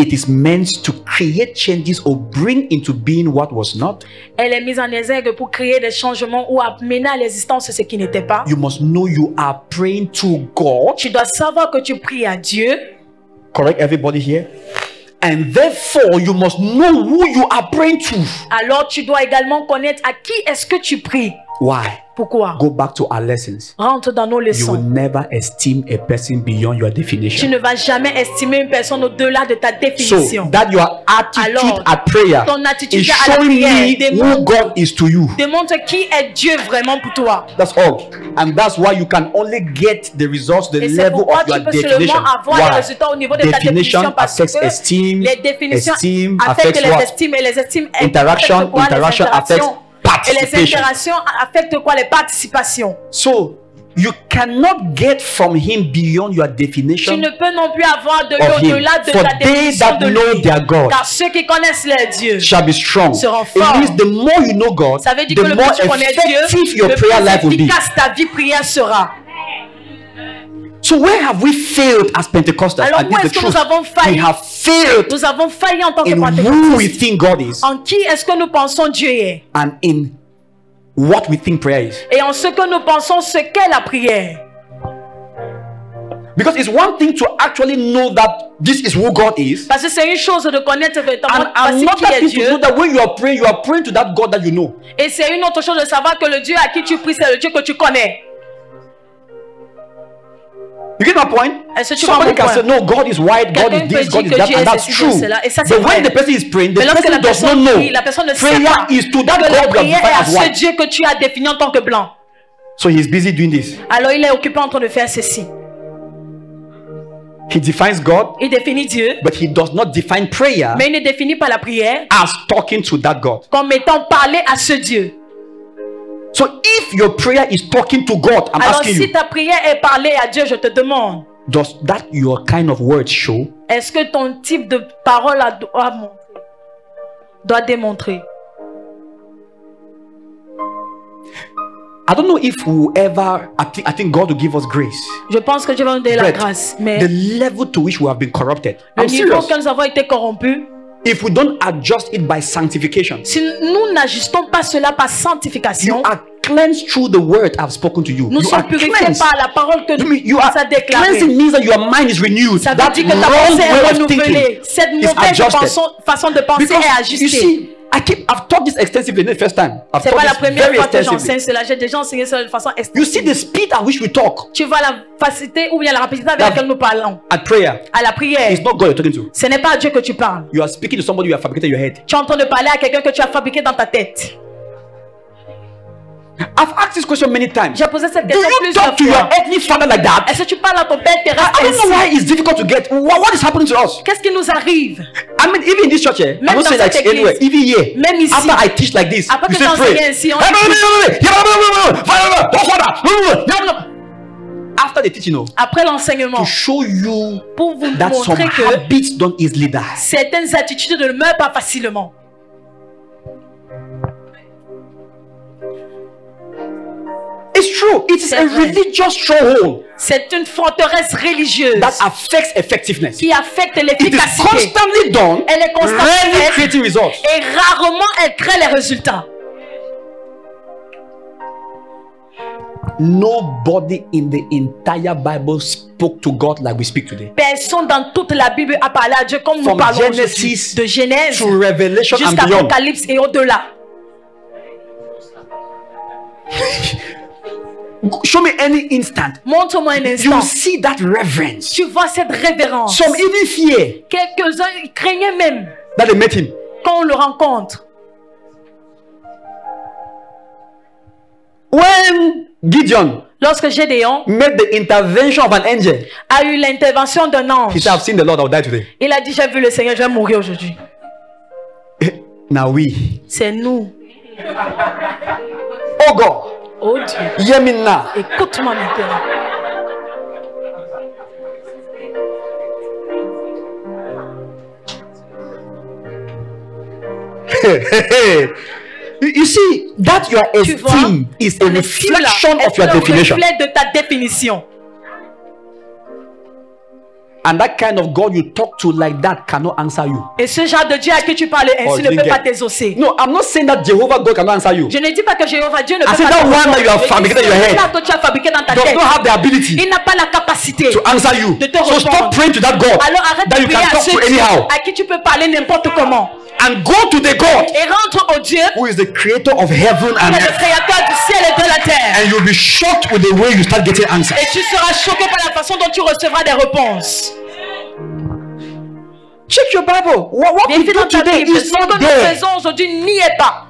It is meant to create changes or bring into being what was not. Elle est mise en exergue pour créer des changements ou amener à l'existence ce qui n'était pas. You must know you are praying to God. Tu dois savoir que tu pries à Dieu. Correct, everybody here? And therefore, you must know who you are praying to. Alors tu dois également connaître à qui est-ce que tu pries. Why? Pourquoi? Go back to our lessons. Rentre dans nos You will leçons. never esteem a person beyond your Tu definition. ne vas jamais estimer une personne au-delà de ta So définition. that your attitude Alors, at prayer ton attitude is à la showing prière me who God is to you. démontre qui est Dieu vraiment pour toi. That's all. And that's why you can only get the results, the Et c'est level pourquoi of your tu peux definition. seulement avoir les résultats au niveau de ta Definition définition parce affects que esteem, les définitions esteem affectent affects les what? estimes et les estimes Interaction, affectent quoi? Les interaction affects interactions. Et les participation. interactions affectent quoi? Les participations. So you cannot get from him beyond your Tu definition. ne peux non plus avoir de Of him. au-delà de For ta they définition that de know lui. their God Car ceux qui connaissent leur Dieu shall be strong. seront It forts. means the more you know God, Ça veut dire the que le more plus tu connais effective Dieu, your le prayer plus life will be. efficace ta vie prière sera. So where have we failed as Pentecostals? Alors And où this is est-ce the que nous truth. avons failli? We have failed Nous avons failli en tant que in who we pentecôtistes. think God is En qui est-ce que nous pensons Dieu est? and in what we think prayer is. Et en ce que nous pensons ce qu'est la prière. Because it's one thing to actually know that this is who God is, Parce que c'est une chose de connaître véritablement and voici qui another est thing to Dieu. know that when you are praying to that God that you know. Et c'est une autre chose de savoir que le Dieu à qui tu pries, c'est le Dieu que tu connais. You get my point? Est-ce que tu vois Somebody mon can point? say, no, God is white, God Quelqu'un is peut this, God dire is que that, Dieu and est that's ceci, true. Dieu est cela, et ça, c'est But when vrai. the person is praying, the Mais lorsque person la does not personne know. prie, la personne ne sait Prayer pas is to that que la God you have prière est defined à as ce white. Dieu que tu as défini en tant que blanc. So he's busy doing this. Alors il est occupé en train de faire ceci. He defines God, Il définit Dieu, but he does not define prayer mais il ne définit pas la prière as talking to that God. comme étant parler à ce Dieu. So if your prayer is talking to God, I'm Alors asking si you, ta prière est parler à Dieu, je te demande, does that your kind of word show est-ce que ton type de parole doit démontrer? I don't know if we'll ever, I think God will give us grace. Je pense que Dieu va nous donner la But grâce. Mais the level to which we have been corrupted. le I'm niveau serious. que nous avons été corrompus, If we don't adjust it by sanctification, si nous n'ajustons pas cela par you sanctification, are cleansed through the word I've spoken to you. nous You sommes are purifiés cleansed. par la parole que You are nous a déclarée. cleansing means that your mind is renewed. Ça veut That dire que ta wrong pensée est way of thinking renouvelée. Cette is mauvaise adjusted. façon de penser Because est you ajustée. see, I've taught this extensively the first time. I've C'est taught pas la this première very fois que extensively. j'enseigne cela. J'ai déjà enseigné cela de façon You see extensive. the speed at which we talk Tu vois la facilité ou bien la rapidité avec That- laquelle nous parlons. at prayer. À la prière, It's not God you're talking to. ce n'est pas à Dieu que tu parles. You are speaking to somebody you have fabricated in your head. Tu es en train de parler à quelqu'un que tu as fabriqué dans ta tête. I've asked this question many times. J'ai posé cette Do question you plusieurs talk to your fois. earthly father like that? Est-ce que tu parles à ton père terrestre I don't know ainsi? why it's difficult to get. What is happening to us? Qu'est-ce qui nous arrive? I mean, even in this church, I'm Même not dans saying like cette anywhere, église. even here. Même ici. After I teach like this, Après you que say j'enseigne pray. ainsi, on After the teaching, Après l'enseignement, to show you pour vous that some montrer que habits don't easily die. certaines attitudes ne meurent pas facilement. It's true. It is C'est a vrai. religious stronghold C'est une forteresse religieuse that affects effectiveness. qui affecte It is l'efficacité. constantly done, Elle est constamment rarely faite creating results. et rarement elle crée les résultats. Nobody in the entire Bible spoke to God like we speak today. Personne dans toute la Bible a parlé à Dieu comme nous From parlons aujourd'hui. Genesis De Genèse To Revelation and jusqu'à beyond. Apocalypse et au-delà. Show me any instant. Montre-moi un instant. You see that reverence. Tu vois cette révérence. Some even fear Quelques-uns ils craignaient même that they met him. quand on le rencontre. When Gideon Lorsque Gédéon met the intervention of an angel, a eu l'intervention d'un he ange, said, I've seen the Lord, I'll die today. il a dit, j'ai vu le Seigneur, je vais mourir aujourd'hui. Now we, C'est nous. oh God, Oh Dieu, hear me now. écoute-moi maintenant. You see, that your Tu vois, esteem is a ton estime là reflection of est your le definition. reflet de ta définition. And that kind of God you talk to like that cannot answer you. Et ce genre de Dieu à qui tu parles ainsi Oh, ne peut Jingle. pas t'exaucer. No, I'm not saying that Jehovah God cannot answer you. Je ne dis pas que Jéhovah Dieu ne I peut said pas that t'exaucer. one that you have fabricated in your head Celui-là que tu as fabriqué dans ta Does tête, not have the ability il n'a pas la capacité. to answer you. De te So répondre. stop praying to that God Alors arrête that de you prier can à talk ce to Dieu anyhow. à qui tu peux parler n'importe comment. And go to the God Et rentre au Dieu who is the creator of heaven qui and est le earth. créateur du ciel et de la terre. And you'll be shocked with the way you start getting answers. Et tu seras choqué par la façon dont tu recevras des réponses. Check your Bible. What we Vérifie do dans ta today Bible. is Ce que not nous there. faisons aujourd'hui n'y est pas.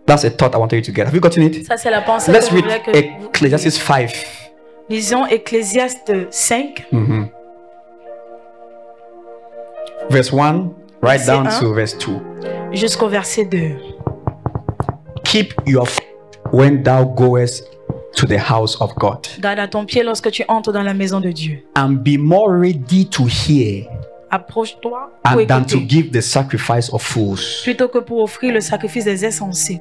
That's a thought I wanted you to get. Have you gotten it? Ça, c'est la pensée Let's que je read voulais que vous... Ecclesiastes 5. Lisons Ecclésiaste 5, Verse 1, right Verset down 1. to verse 2. jusqu'au verset 2. Keep your foot when thou goest to the house of God, Garde à ton pied lorsque tu entres dans la maison de Dieu. and be more ready to hear Approche-toi pour and than to écouter, give the sacrifice of fools. plutôt que pour offrir le sacrifice des insensés.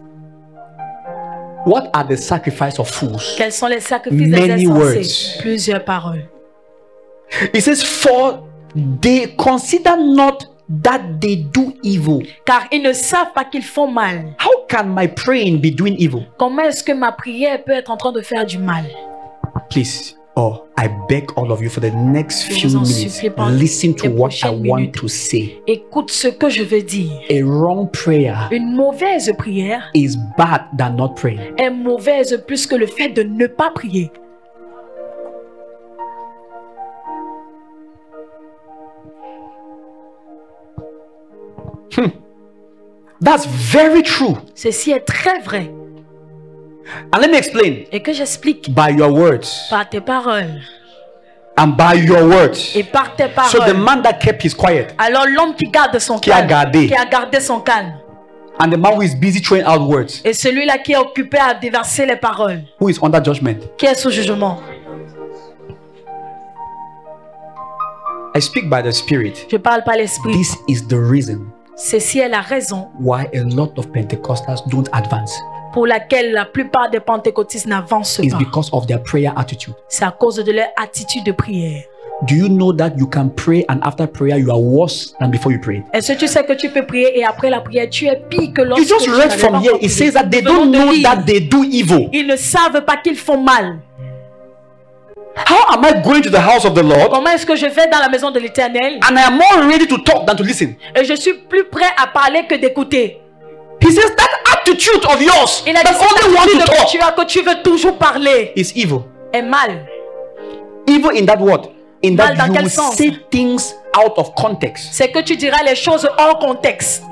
What are the sacrifice of fools? Quels sont les sacrifices Many des words. insensés? Plusieurs paroles. It says, for they consider not that they do evil. Car ils ne savent pas qu'ils font mal. How can my praying be doing evil? Comment est-ce que ma prière peut être en train de faire du mal? Please, I beg all of you for the next Je few vous en minutes, supplie, pendant listen to les what I prochaines want minutes. to say. Écoute ce que je veux dire. A wrong prayer Une mauvaise prière is bad than not praying. est mauvaise plus que le fait de ne pas prier. That's very true. Ceci est très vrai. And let me explain. Et que j'explique By your words. par tes paroles. And by your words. Et par tes So the paroles. man that kept his quiet Alors l'homme qui garde son Qui a calme, gardé. qui a gardé son calme, and the man who is busy throwing out words, et celui-là qui est occupé à déverser les paroles, who is under judgment. qui est sous jugement. I speak by the Spirit. Je parle par l'esprit. This is the reason Ceci est la raison why a lot of Pentecostals don't advance. pour laquelle la plupart des pentecôtistes n'avancent It's pas. because of their prayer attitude. C'est à cause de leur attitude de prière. Do you know that you can pray and after prayer you are worse than before you prayed? Est-ce que tu sais que tu peux prier et après la prière, tu es pire que lorsque You just tu read n'avais from pas here. encore It prié. says that they Nous venons don't de know lire. that they do evil. Ils ne savent pas qu'ils font mal. How am I going to the house of the Lord? Comment est-ce que je vais dans la maison de l'Éternel? And I am more ready to talk than to listen. Et je suis plus prêt à parler que d'écouter. He says that attitude of yours Il a dit that cette only want attitude to que talk tu as, que tu veux toujours parler, is evil. est mal. Evil in that word, in Mal that dans you quel will sens? say things out of context C'est que tu diras les choses hors contexte.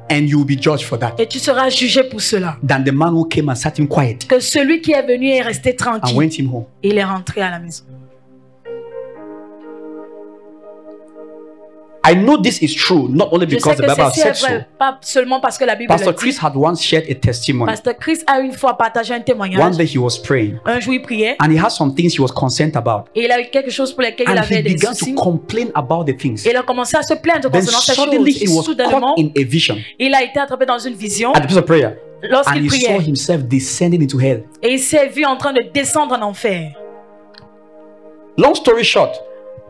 and you will be judged for that. Et tu seras jugé pour cela. Than the man who came and sat him quiet Que celui qui est venu est resté and tranquille. went him home. Il est rentré à la maison. I know this is true, not only Je sais because que the Bible has ceci est said so. vrai, pas seulement parce que la Bible Pastor le Chris dit. had once shared a testimony. Pasteur Chris a une fois partagé un One témoignage. day he was praying Un jour, il priait. and he had some things he was concerned about. Et il a eu quelque chose pour lequel il And he avait des began to soucis. complain about the things. Et il a commencé à se plaindre Then concernant ces suddenly choses. he Et was soudainement, caught in a vision il a été attrapé dans une vision at the place of prayer. And lorsqu'il he saw priait. himself descending into hell. Et il s'est vu en train de descendre en enfer. Long story short,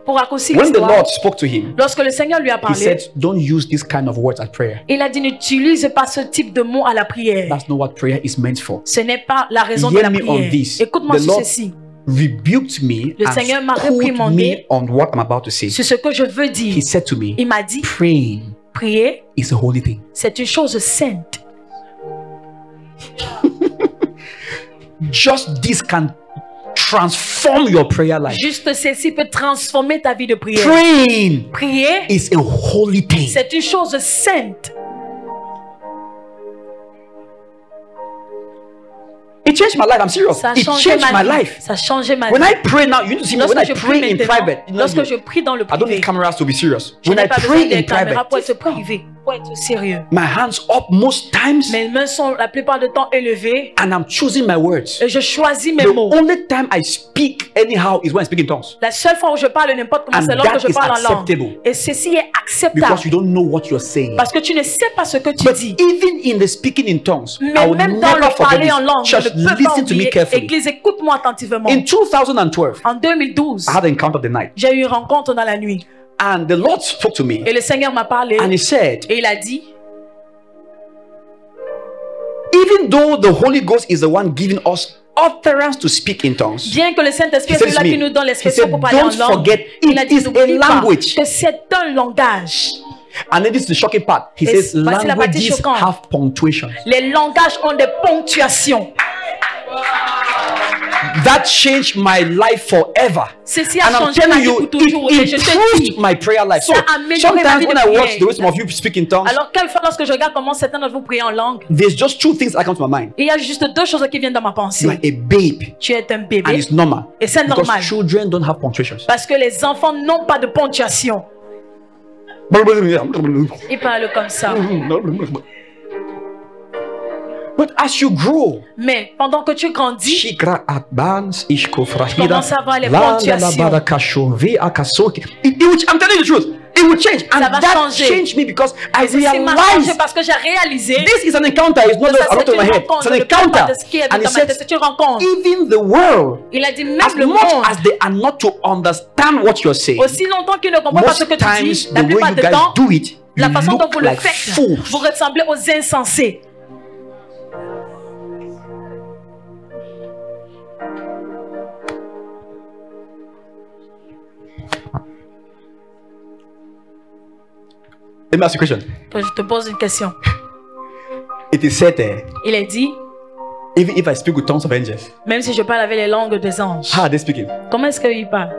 Pour raccourcir when the l'histoire, Lord spoke to him, lorsque le Seigneur lui a he parlé, said, don't use this kind of words at prayer. il a dit n'utilise pas ce type de mots à la prière. That's not what prayer is meant for. Ce n'est pas la raison de Hear la me on prière. this. Écoute-moi The sur Lord ceci. Rebuked me Le and Seigneur m'a schooled me réprimandé on what I'm about to say. sur ce que je veux dire. He said to me, Il m'a dit, praying prier, is a holy thing. c'est une chose sainte. Just this can transform your prayer life. Juste ceci peut transformer ta vie de prière. Praying Prier, is a holy thing. c'est une chose sainte. It changed my life. I'm serious. Ça a It changé changed my ma vie. life. Ça a changé ma When vie. I pray now, you need to see me when I Lorsque je pray prie in maintenant, private. You know, lorsque je prie dans le I don't privé, need cameras to be serious. je When n'ai I pas besoin pray in des caméras private, pour être privé, pour être sérieux. my hands up most times Mes mains sont la plupart du temps élevées and I'm choosing my words. et je choisis mes The mots. only time I speak anyhow is when I speak in tongues. La seule fois où je parle n'importe comment, And c'est lorsque that je is parle en langue. acceptable. Et ceci est acceptable Because you don't know what you're saying. parce que tu ne sais pas ce que tu But dis. even in the speaking in tongues, I Mais will même dans never le forget parler en langue, this. je Church, ne peux pas listen to me oublier. carefully. Église, écoute-moi attentivement. In 2012, En 2012, I had an encounter of the night. j'ai eu une rencontre dans la nuit. And the Lord spoke to me. Et le Seigneur m'a parlé. And he said, Et il a dit, even though the Holy Ghost is the one giving us utterance to speak in tongues, bien que le Saint-Esprit He est said celui-là to me, qui nous donne he l'expression said, pour parler en don't langue, forget, il a it dit, is a n'oublie pas language. que c'est un langage. And then this is the shocking part. He Et says voici la partie languages choquante. have punctuation. Les langages ont des ponctuations. That changed my life forever. Ceci a And I'm changé ma telling vie you, pour toujours. Et je it te improved dis, my prayer life. So ça a amélioré ma vie sometimes de when I watch prière. the way some of you speak in tongues, Alors, quelquefois, lorsque je regarde comment certains d'entre vous prient en langue, there's just two things that come to my mind. il y a juste deux choses qui viennent dans ma You pensée. are a babe, Tu es un and bébé it's normal. et c'est Because normal. children don't have punctuations. Parce que les enfants n'ont pas de ponctuation. Ils parlent comme ça. But as you grow, Mais pendant que tu grandis, Shikra advance ishkofrahira, commences à voir les la ponctuations. barakashove akasoki. I'm telling you the truth. It will change, and Ça va that changer. changed me because I ceci m'a changé realized parce que j'ai réalisé this is an encounter. It's not que just ça a lot c'est in my une head. rencontre. It's an Je ne parle pas encounter. de ce qui est And he dans ma tête, said, c'est une rencontre. even the world, Il a dit même as le much monde, as they are not to understand what you're saying, aussi longtemps qu'ils ne comprennent pas ce most que tu dis, times la the way plupart you du guys temps, do it, la you façon dont look vous le like faites, fools. vous ressemblez aux insensés. Let me ask you a question. Je te pose une question. It is said, Il a dit, even if I speak with tongues of angels, même si je parle avec les langues des anges, how are they speaking? comment est-ce qu'ils parlent?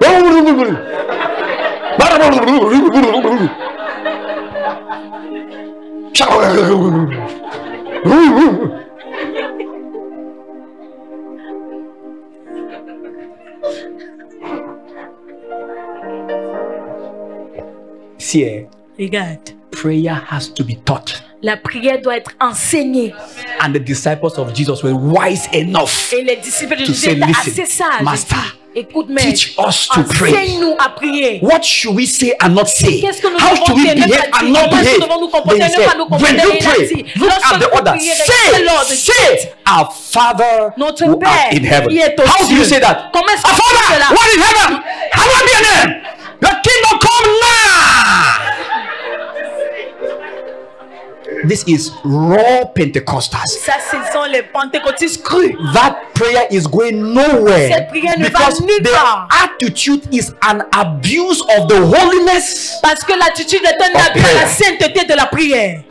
See, Regarde, prayer has to be taught. la prière doit être enseignée. And the disciples of Jesus were wise enough Et les disciples de to Jésus say, étaient listen, assez sages. Master, Écoute, teach maître, us to pray. enseigne-nous à prier. What should we say and not say? Qu'est-ce que nous How devons should we dire, ne behave pas and dire? not Comment est-ce que behave? nous devons nous Then comporter, he ne pas nous said, comporter? when you Il a pray, dit, look lorsque at the vous order. priez, regardez l'ordre. Say, our Father Notre who Père art in heaven. qui est aux How do you cieux. say that? Comment est-ce Our qu'on dit Father, cela? what in heaven? Hallowed be your name. Your kingdom come now. This is raw Pentecostals. Ça, ce sont les pentecôtistes crus. That prayer is going nowhere Cette prière ne va because nulle part. their attitude is an abuse of the holiness. Parce que l'attitude est un abus à la sainteté de la prière.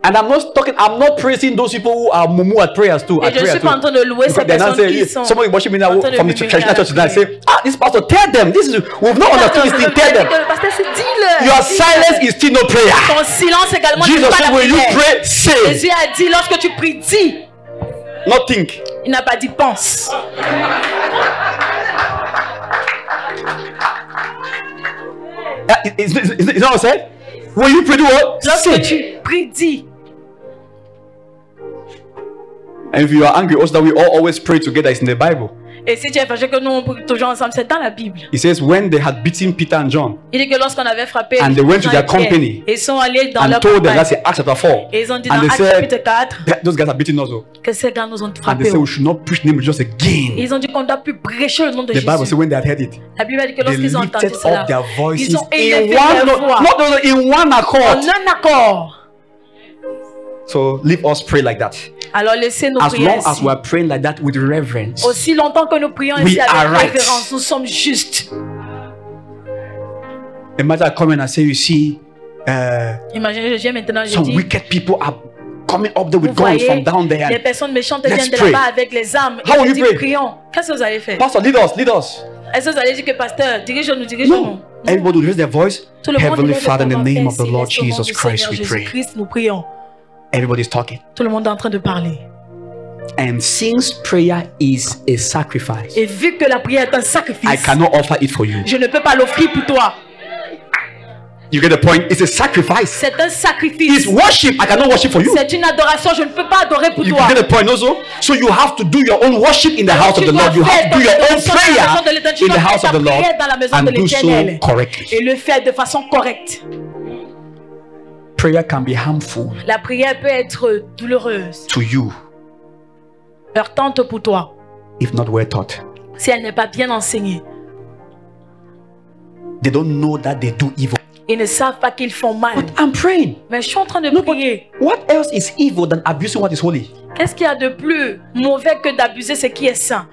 And I'm not praising those people who are mumu at prayers too. Et je ne suis pas en train de louer ces They're not personnes qui saying, sont somebody worship me now en train de from the murmurer traditional à la church and I prière. say, this pastor, tell them, we've not understood this thing, tell them. Le pasteur, c'est dis-le. Your silence is still no prayer. Ton silence également n'est Jesus pas said, la when you prière. pray, say, Jésus a dit, lorsque tu pries, dis. not think. Il n'a pas dit pense. Is that what I said? When you pray, do what? Lorsque Say. tu pries, dis. And if you are angry, also that we all always pray together is in the Bible. Et si tu es fâché que nous on prie toujours ensemble, c'est dans la Bible. It says when they had beaten Peter and John Il dit que lorsqu'on avait frappé and they went to Jean their et Pierre, company ils sont allés dans and leur told them, campagne. that's in Acts chapter 4, Et ils ont dit and dans they Actes said, chapitre 4 those guys are beating us. que ces gars nous ont And they frappés. said we should not preach the name of Jesus Et again. ils ont dit qu'on doit plus prêcher le nom de The Bible Jésus. says when they had heard it, La Bible dit que they lorsqu'ils ont entendu lifted cela, up their voices ils ont in élevé one, leur voix in one en accord. un accord. So leave us pray like that. Alors laissez-nous As prier long as ainsi. we are praying like that with reverence, Aussi longtemps que nous prions We ici are avec right. révérence, nous sommes justes. imagine I come in and say, you see, Imaginez, je viens maintenant, je some dis, wicked people are coming up there vous with guns voyez, from down there. les personnes méchantes Let's viennent de pray. là-bas avec les armes. How Et will je you dis, pray? prions. Qu'est-ce que vous allez faire? Pastor, lead us, lead us. Est-ce que vous allez dire que pasteur, dirige-nous, dirige-nous? No. Everybody will raise their voice. Tout le monde Heavenly élève Father, in the leur voix, name Père of the Lord céleste, au nom Jesus du Christ, Seigneur we pray. Jésus-Christ, nous prions. Everybody's talking. Tout le monde est en train de parler. And since prayer is a sacrifice, Et vu que la prière est un sacrifice, I cannot offer it for you. je ne peux pas l'offrir pour toi. You get the point? It's a sacrifice. C'est un sacrifice. It's worship. I cannot worship for you. C'est une adoration. Je ne peux pas adorer pour You toi. get the point also? So you have to do your own worship in the house of the Lord. You have to do your own prayer in the house of the Lord and do so correctly. Et le faire de façon correcte. Prayer can be harmful La prière peut être douloureuse, to you heurtante pour toi, if not well taught. si elle n'est pas bien enseignée. They don't know that they do evil. Ils ne savent pas qu'ils font mal. I'm praying. Mais je suis en train de No, but prier. what else is evil than abusing what is holy? Qu'est-ce qu'il y a de plus mauvais que d'abuser ce qui est saint?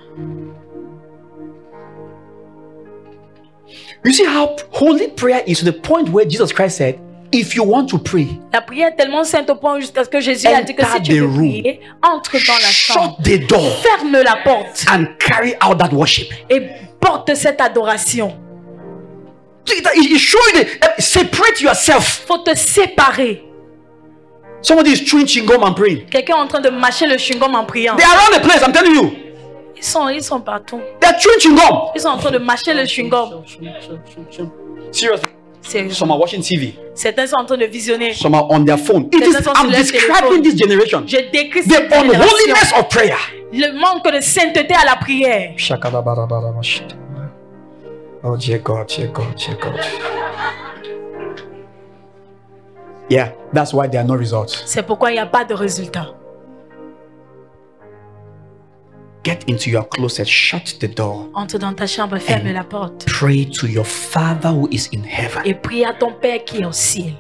You see how holy prayer is to the point where Jesus Christ said, if you want to pray, La prière est tellement sainte au point jusqu'à ce que Jésus a dit que si enter tu the veux room, prier, entre dans la chambre, shut the door ferme la porte and carry out that worship. et porte cette adoration. He's showing it. Separate yourself. Faut te séparer. Somebody is chewing chewing gum and praying. Quelqu'un est en train de mâcher le chewing-gum en priant. They are around the place, I'm telling you. Ils sont partout. They are chewing chewing gum. Ils sont en train de mâcher le chewing-gum. Seriously. Some are watching TV. Certains sont en train de visionner. Some are on their phone. I'm describing this generation. Je décris The cette génération. unholiness of prayer. Le manque de sainteté à la prière. Oh, dear God, dear God, dear God. Yeah, that's why there are no results. C'est pourquoi il n'y a pas de résultat. Get into your closet, shut the door, Entre dans ta chambre, ferme la porte. pray to your Father who is in heaven. Et prie à ton Père qui est au ciel.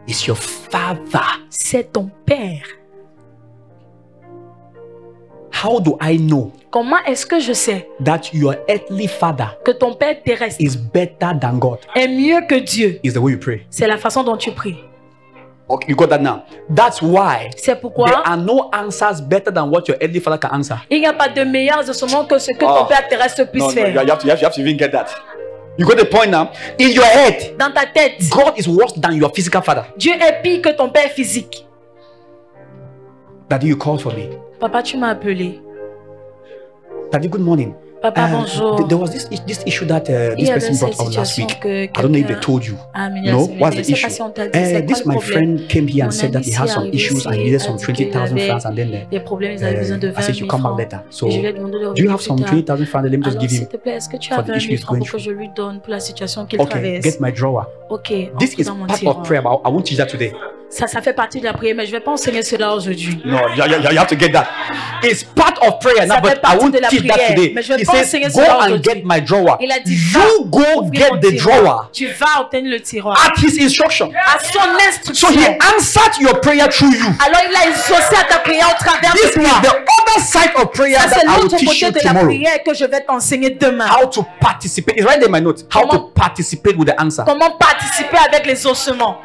It's your Father. C'est ton Père. How do I know Comment est-ce que je sais that your earthly father que ton Père terrestre is better than God? est mieux que Dieu? Is the way you pray. C'est la façon dont tu pries. Okay, you got that now. That's why C'est pourquoi there are no answers better than what your earthly father can answer. il n'y a pas de meilleur de ce monde que ce que Oh. ton Père terrestre puisse No, faire. you have to even get that. You got the point now. In your head, Dans ta tête, God is worse than your physical father. Dieu est pire que ton Père physique. Daddy, you called for me. Papa, tu m'as appelé. Daddy, good morning. Papa, bonjour. There was this issue that Il this y avait person cette brought out last situation week. que I don't know if they quelqu'un told you. a amené No, la semaine what's dernière. the Je sais pas issue? si on t'a dit, c'est This quoi my le problème? friend came here and Mon said that ami he had ici some arrivé issues ici and he needed a some dit qu'il 20,000 avait francs and then des problèmes, ils avaient besoin de I 20 said you 000 come back francs. later. So Et je lui ai demandé de do you revenir have plus some tard. 20,000 francs? Let me just Alors, give s'il him. te plaît, est-ce que tu for as the 20 issue 000 he's francs going pour que je lui donne pour la situation qu'il Okay, traverse? get my drawer. Ok, This entre is dans mon part tiroir. of prayer, but I won't teach that today. Ça fait partie de la prière, mais je ne vais pas enseigner cela aujourd'hui. No, you have to get that. It's part of prayer, now, but I won't teach that today. He says, go and get my drawer. Il a dit, you go get the drawer. Tu vas obtenir le tiroir. At his instruction. À son instruction. So he answered your prayer through you. Alors il a exaucé à ta prière au travers This de is toi. the other side of prayer Ça, that c'est I will l'autre teach côté you de la tomorrow. prière que je vais t'enseigner demain. How to participate. It's right there in my notes. How to participate with the answer. Comment participer avec les ossements.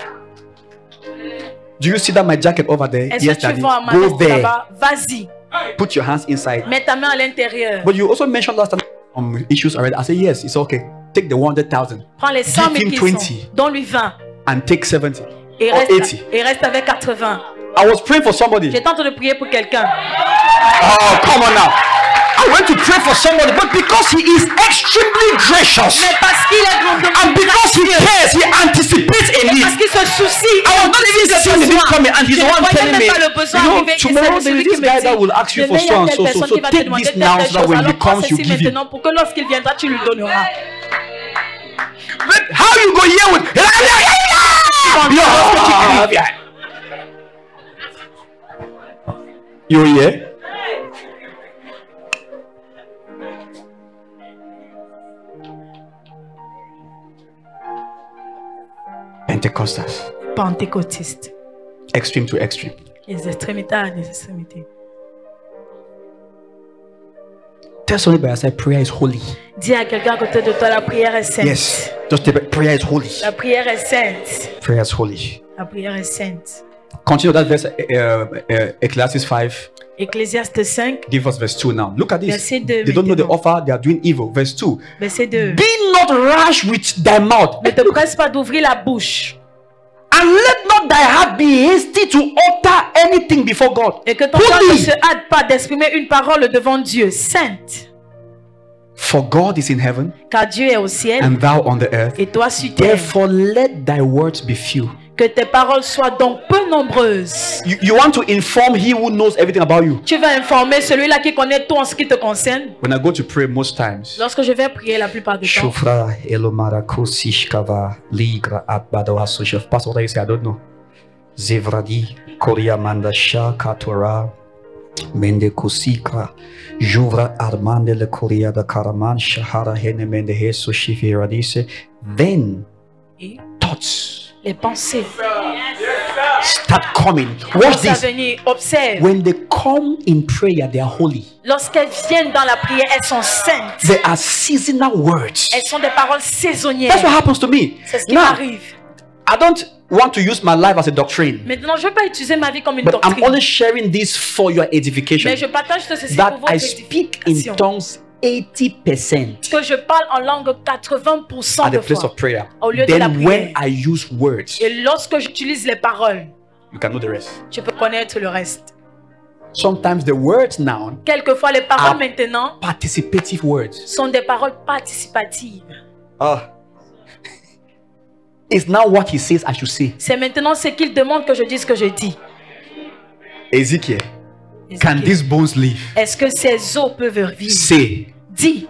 Do you see that my jacket over there? Est-ce Yes, que tu Daddy. vois ma Go veste there. là-bas? Vas-y. Put your hands inside. Mets ta main à l'intérieur. But you also mentioned last time issues already. I said yes, it's okay. Take the 100,000. Prends les 100 000 Give him qui 20. sont. Donne-lui 20. And take 70 Et or reste, 80. et reste avec 80. I was praying for somebody. J'étais en train de prier pour quelqu'un. Oh, come on now. I went to pray for somebody, but because he is extremely gracious Mais parce qu'il est grandement and because he cares, he anticipates a et need. parce qu'il se soucie. I was not even seeing the need coming, and he's the one telling me, tomorrow there is this guy that will ask you for so and so. So take this now so that when he comes, you give him. Pour que lorsqu'il viendra, tu lui donneras. But how you go here with? You here? Pentecostals. Pentecôtistes. Extreme to extreme. Les extrémités à les extrémités. Tell somebody by your side, prayer is holy. Dis à quelqu'un à côté de toi, la prière est sainte. Yes. Just tell me, prayer is holy. La prière est sainte. Prayer is holy. La prière est sainte. Continue that verse, Ecclesiastes 5. Ecclésiaste 5, Give us verse 2 now. Look at this. Verset 2 They don't know the maintenant. offer, they are doing evil. Verse 2. verset 2. Be not rash with thy mouth, Ne te presse pas d'ouvrir la bouche and let not thy heart be hasty to utter anything before God. et que ton cœur ne Holy. se hâte pas d'exprimer une parole devant Dieu. Sainte, For God is in heaven, car Dieu est au ciel and thou on the earth. et toi sur terre. Therefore, let thy words be few. Que tes paroles soient donc peu nombreuses. You want to inform he who knows everything about you. Tu vas informer celui-là qui connaît tout en ce qui te concerne. When I go to pray most times, Lorsque je vais prier la plupart du temps, Shofra elomara kusishkava ligra atbado asoshev. Pastor, what you say? I don't know. Zevradi koria manda shakatora mende kusikra juvra armande le koria da karaman shahara hene mende heso shifi radise. Then et thoughts les pensées start coming. Watch commencent à this. venir. Observe. When they come in prayer, they are holy. Lorsqu'elles viennent dans la prière, elles sont saintes. They are seasonal words. Elles sont des paroles saisonnières. That's what happens to me. C'est ce qui Now, m'arrive. I don't want to use my life as a doctrine, Maintenant, je ne veux pas utiliser ma vie comme une but I'm doctrine. only sharing this for your edification. Mais je partage ceci That pour votre I speak in édification. tongues 80% Que je parle en langue 80% at de the place fois. of prayer. Au lieu de la Then when prière. I use words, Et lorsque j'utilise les paroles, you can know the rest. tu peux connaître le reste. Sometimes the words now Quelquefois, les paroles Ah. maintenant participative words. sont des paroles participatives. It's now what he says I should say. C'est maintenant ce qu'il demande que je dise que je dis. Ezekiel, can these bones live? Est-ce que ces os peuvent vivre? Say. Dis.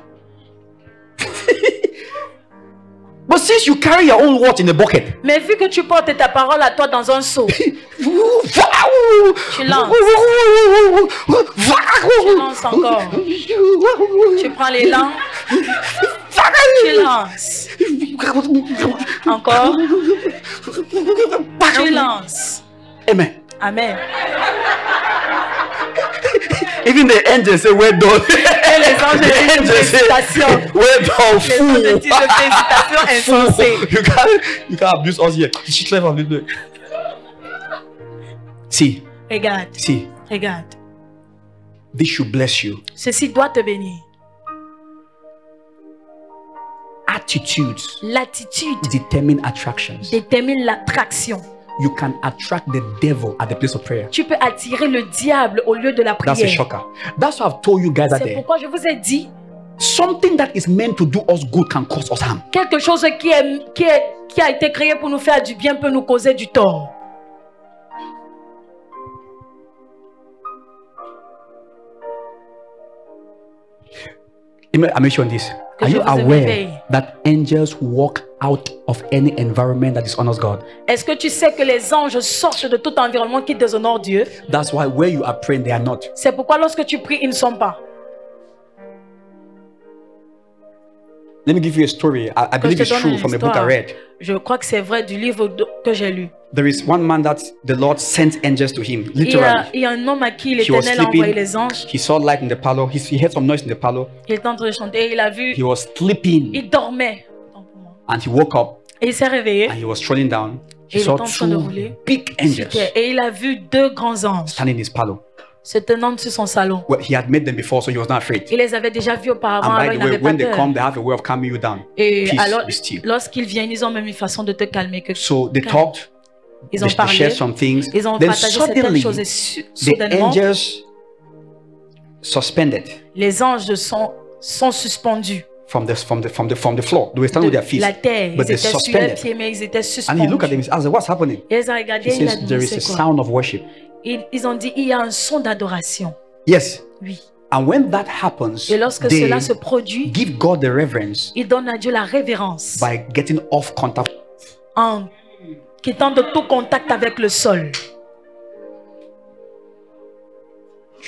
But since you carry your own words in a bucket, Mais vu que tu portes ta parole à toi dans un seau, tu lances. Tu lances encore. Tu prends l'élan. Tu lances. Encore. Tu lances. Amen. Amen. Even the angels say, well done. Et les anges disent félicitations. Well done, Les fool. anges disent félicitations insensées. You can't abuse us here. She's clever, little. See, Regarde, see, regarde. this should bless you. Ceci doit te bénir. Attitudes L'attitude determine attractions. détermine l'attraction. You can attract the devil at the place of prayer. Tu peux attirer le diable au lieu de la That's a prière. shocker. That's why I've told you guys that C'est day. pourquoi je vous ai dit, Something that is meant to do us good can cause us harm. quelque chose qui a été créé pour nous faire du bien peut nous causer du tort. I mentioned this. que Are je you vous éveille. aware that angels walk out of any environment that dishonors God? Est-ce que tu sais que les anges sortent de tout environnement qui déshonore Dieu? That's why where you are praying, they are not. C'est pourquoi lorsque tu pries, ils ne sont pas. Let me give you a story. I Que je believe te it's donne true une from a book I histoire. read. Je crois que c'est vrai du livre que j'ai lu. There is one man that the Lord sent angels to him, Il y literally. a un homme à qui He was l'Éternel a envoyé sleeping. les anges. He saw light in the parlor. He heard some noise in the parlor. Il était en train de chanter et il a vu, He was sleeping, il dormait. Attends pour moi. and he woke up Et il s'est réveillé. and he was strolling down. He Et il saw était en train de two rouler. big angels Et il a vu deux grands anges standing in his parlor. se tenant sur son salon. Well, he had met them before, so he was not afraid. Il les avait déjà vus auparavant, And alors by il the way, n'avait pas when they peur. come, they have a way of calming you down. Et Peace, alors, be still. lorsqu'ils viennent, ils ont même une façon de te calmer. So they talked. Ils ont They parlé, shared some things. ils ont Then partagé certaines suddenly, choses et the soudainement, angels suspended les anges sont suspendus. from the floor. They were standing with their feet. La terre, But ils they étaient sur les suspended. pieds, mais ils étaient And suspendus. he looked at them and asked, "What's happening?" Et ils ont regardé, He il a says, dit, "There is c'est a quoi? sound of worship." Ils ont dit, il y a un son d'adoration. Yes. Oui. And when that happens, Et lorsque they cela se produit, give God the reverence ils donnent à Dieu la révérence by getting off contact. en quittant de tout contact avec le sol.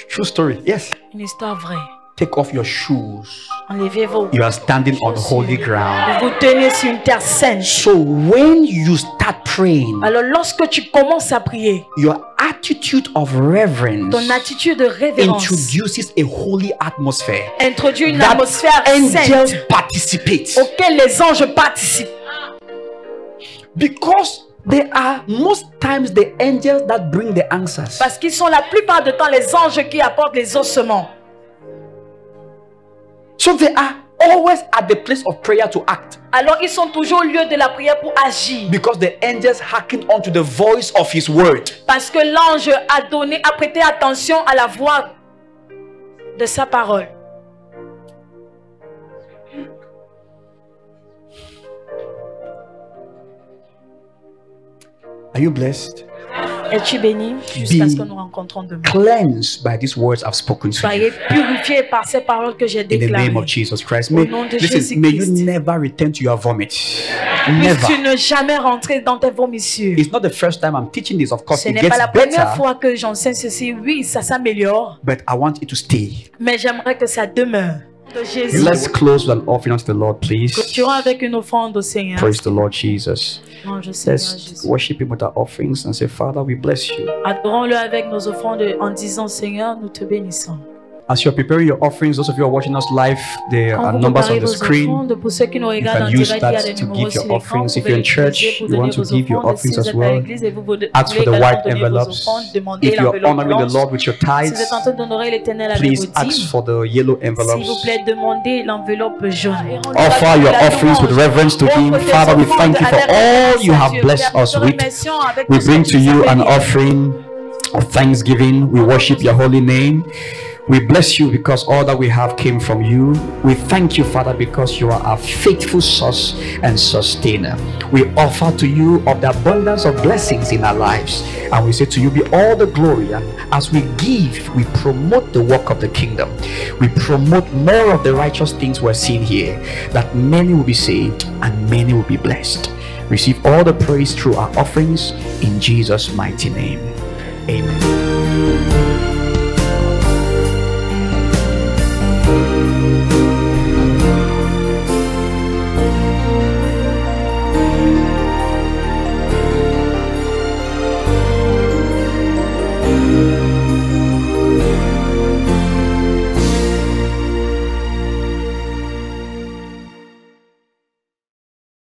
True story. Yes. Une histoire vraie. Take off your shoes. Enlevez vos You are standing on holy ground. Vous tenez sur une terre sainte. So when you start praying, Alors lorsque tu commences à prier, your attitude of reverence ton attitude de révérence introduces a holy atmosphere introduit une that atmosphère angels sainte participate, auquel les anges participent. because they are most times the angels that bring the answers. Parce qu'ils sont la plupart du temps les anges qui apportent les ossements. So they are always at the place of prayer to act, Alors ils sont toujours au lieu de la prière pour agir. because the angels hearken unto the voice of his word. Parce que l'ange a prêté attention à la voix de sa parole. Are you blessed? Es-tu béni jusqu'à ce que nous rencontrons demain? Cleansed by these words I've spoken to you. Soyez purifiés par ces paroles que j'ai In the name of déclarées. Jesus Christ. Au nom de Listen, may you Jésus-Christ. never return to your vomit. Puisses-tu Never. ne jamais rentrer dans tes vomissures. It's not the first time I'm teaching this. Of course, Ce it n'est pas gets la première better, fois que j'enseigne ceci. Oui, ça s'améliore. but I want it to stay. Mais j'aimerais que ça demeure. De Jésus. Let's close with an offering unto the Lord, please. Clôturons avec une offrande au Seigneur. Praise the Lord Jesus. Louange au Seigneur Let's Jésus. worship Him with our offerings and say, Father, we bless you. Adorons-le avec nos offrandes en disant, Seigneur, nous te bénissons. As you're preparing your offerings, those of you who are watching us live, there Quand are vous numbers on préparez the vos screen. offrandes, pour ceux qui nous You regardent en can use direct, il y a that des to numéros give sur your l'écran. offerings. Vous If pouvez you're in l'utiliser church, pour you want donner to vos give your offrandes. offerings Si as vous êtes à well. l'église et vous voulez Ask for the également white donner vos envelopes. offrandes, demandez If you're l'enveloppe honoring the blanche. Lord with your Si vous tithes, êtes en train d'honorer l'Éternel avec please vos ask dîmes, for the yellow s'il vous envelopes. plaît, demandez l'enveloppe jaune. Offer your offerings with reverence to Him. Father, we thank you for all you have blessed us with. We bring to you an offering of thanksgiving. We worship your holy name. We bless you because all that we have came from you. We thank you, Father, because you are our faithful source and sustainer. We offer to you of the abundance of blessings in our lives. And we say to you be all the glory. And as we give, we promote the work of the kingdom. We promote more of the righteous things we're seeing here, that many will be saved and many will be blessed. Receive all the praise through our offerings in Jesus' mighty name. Amen.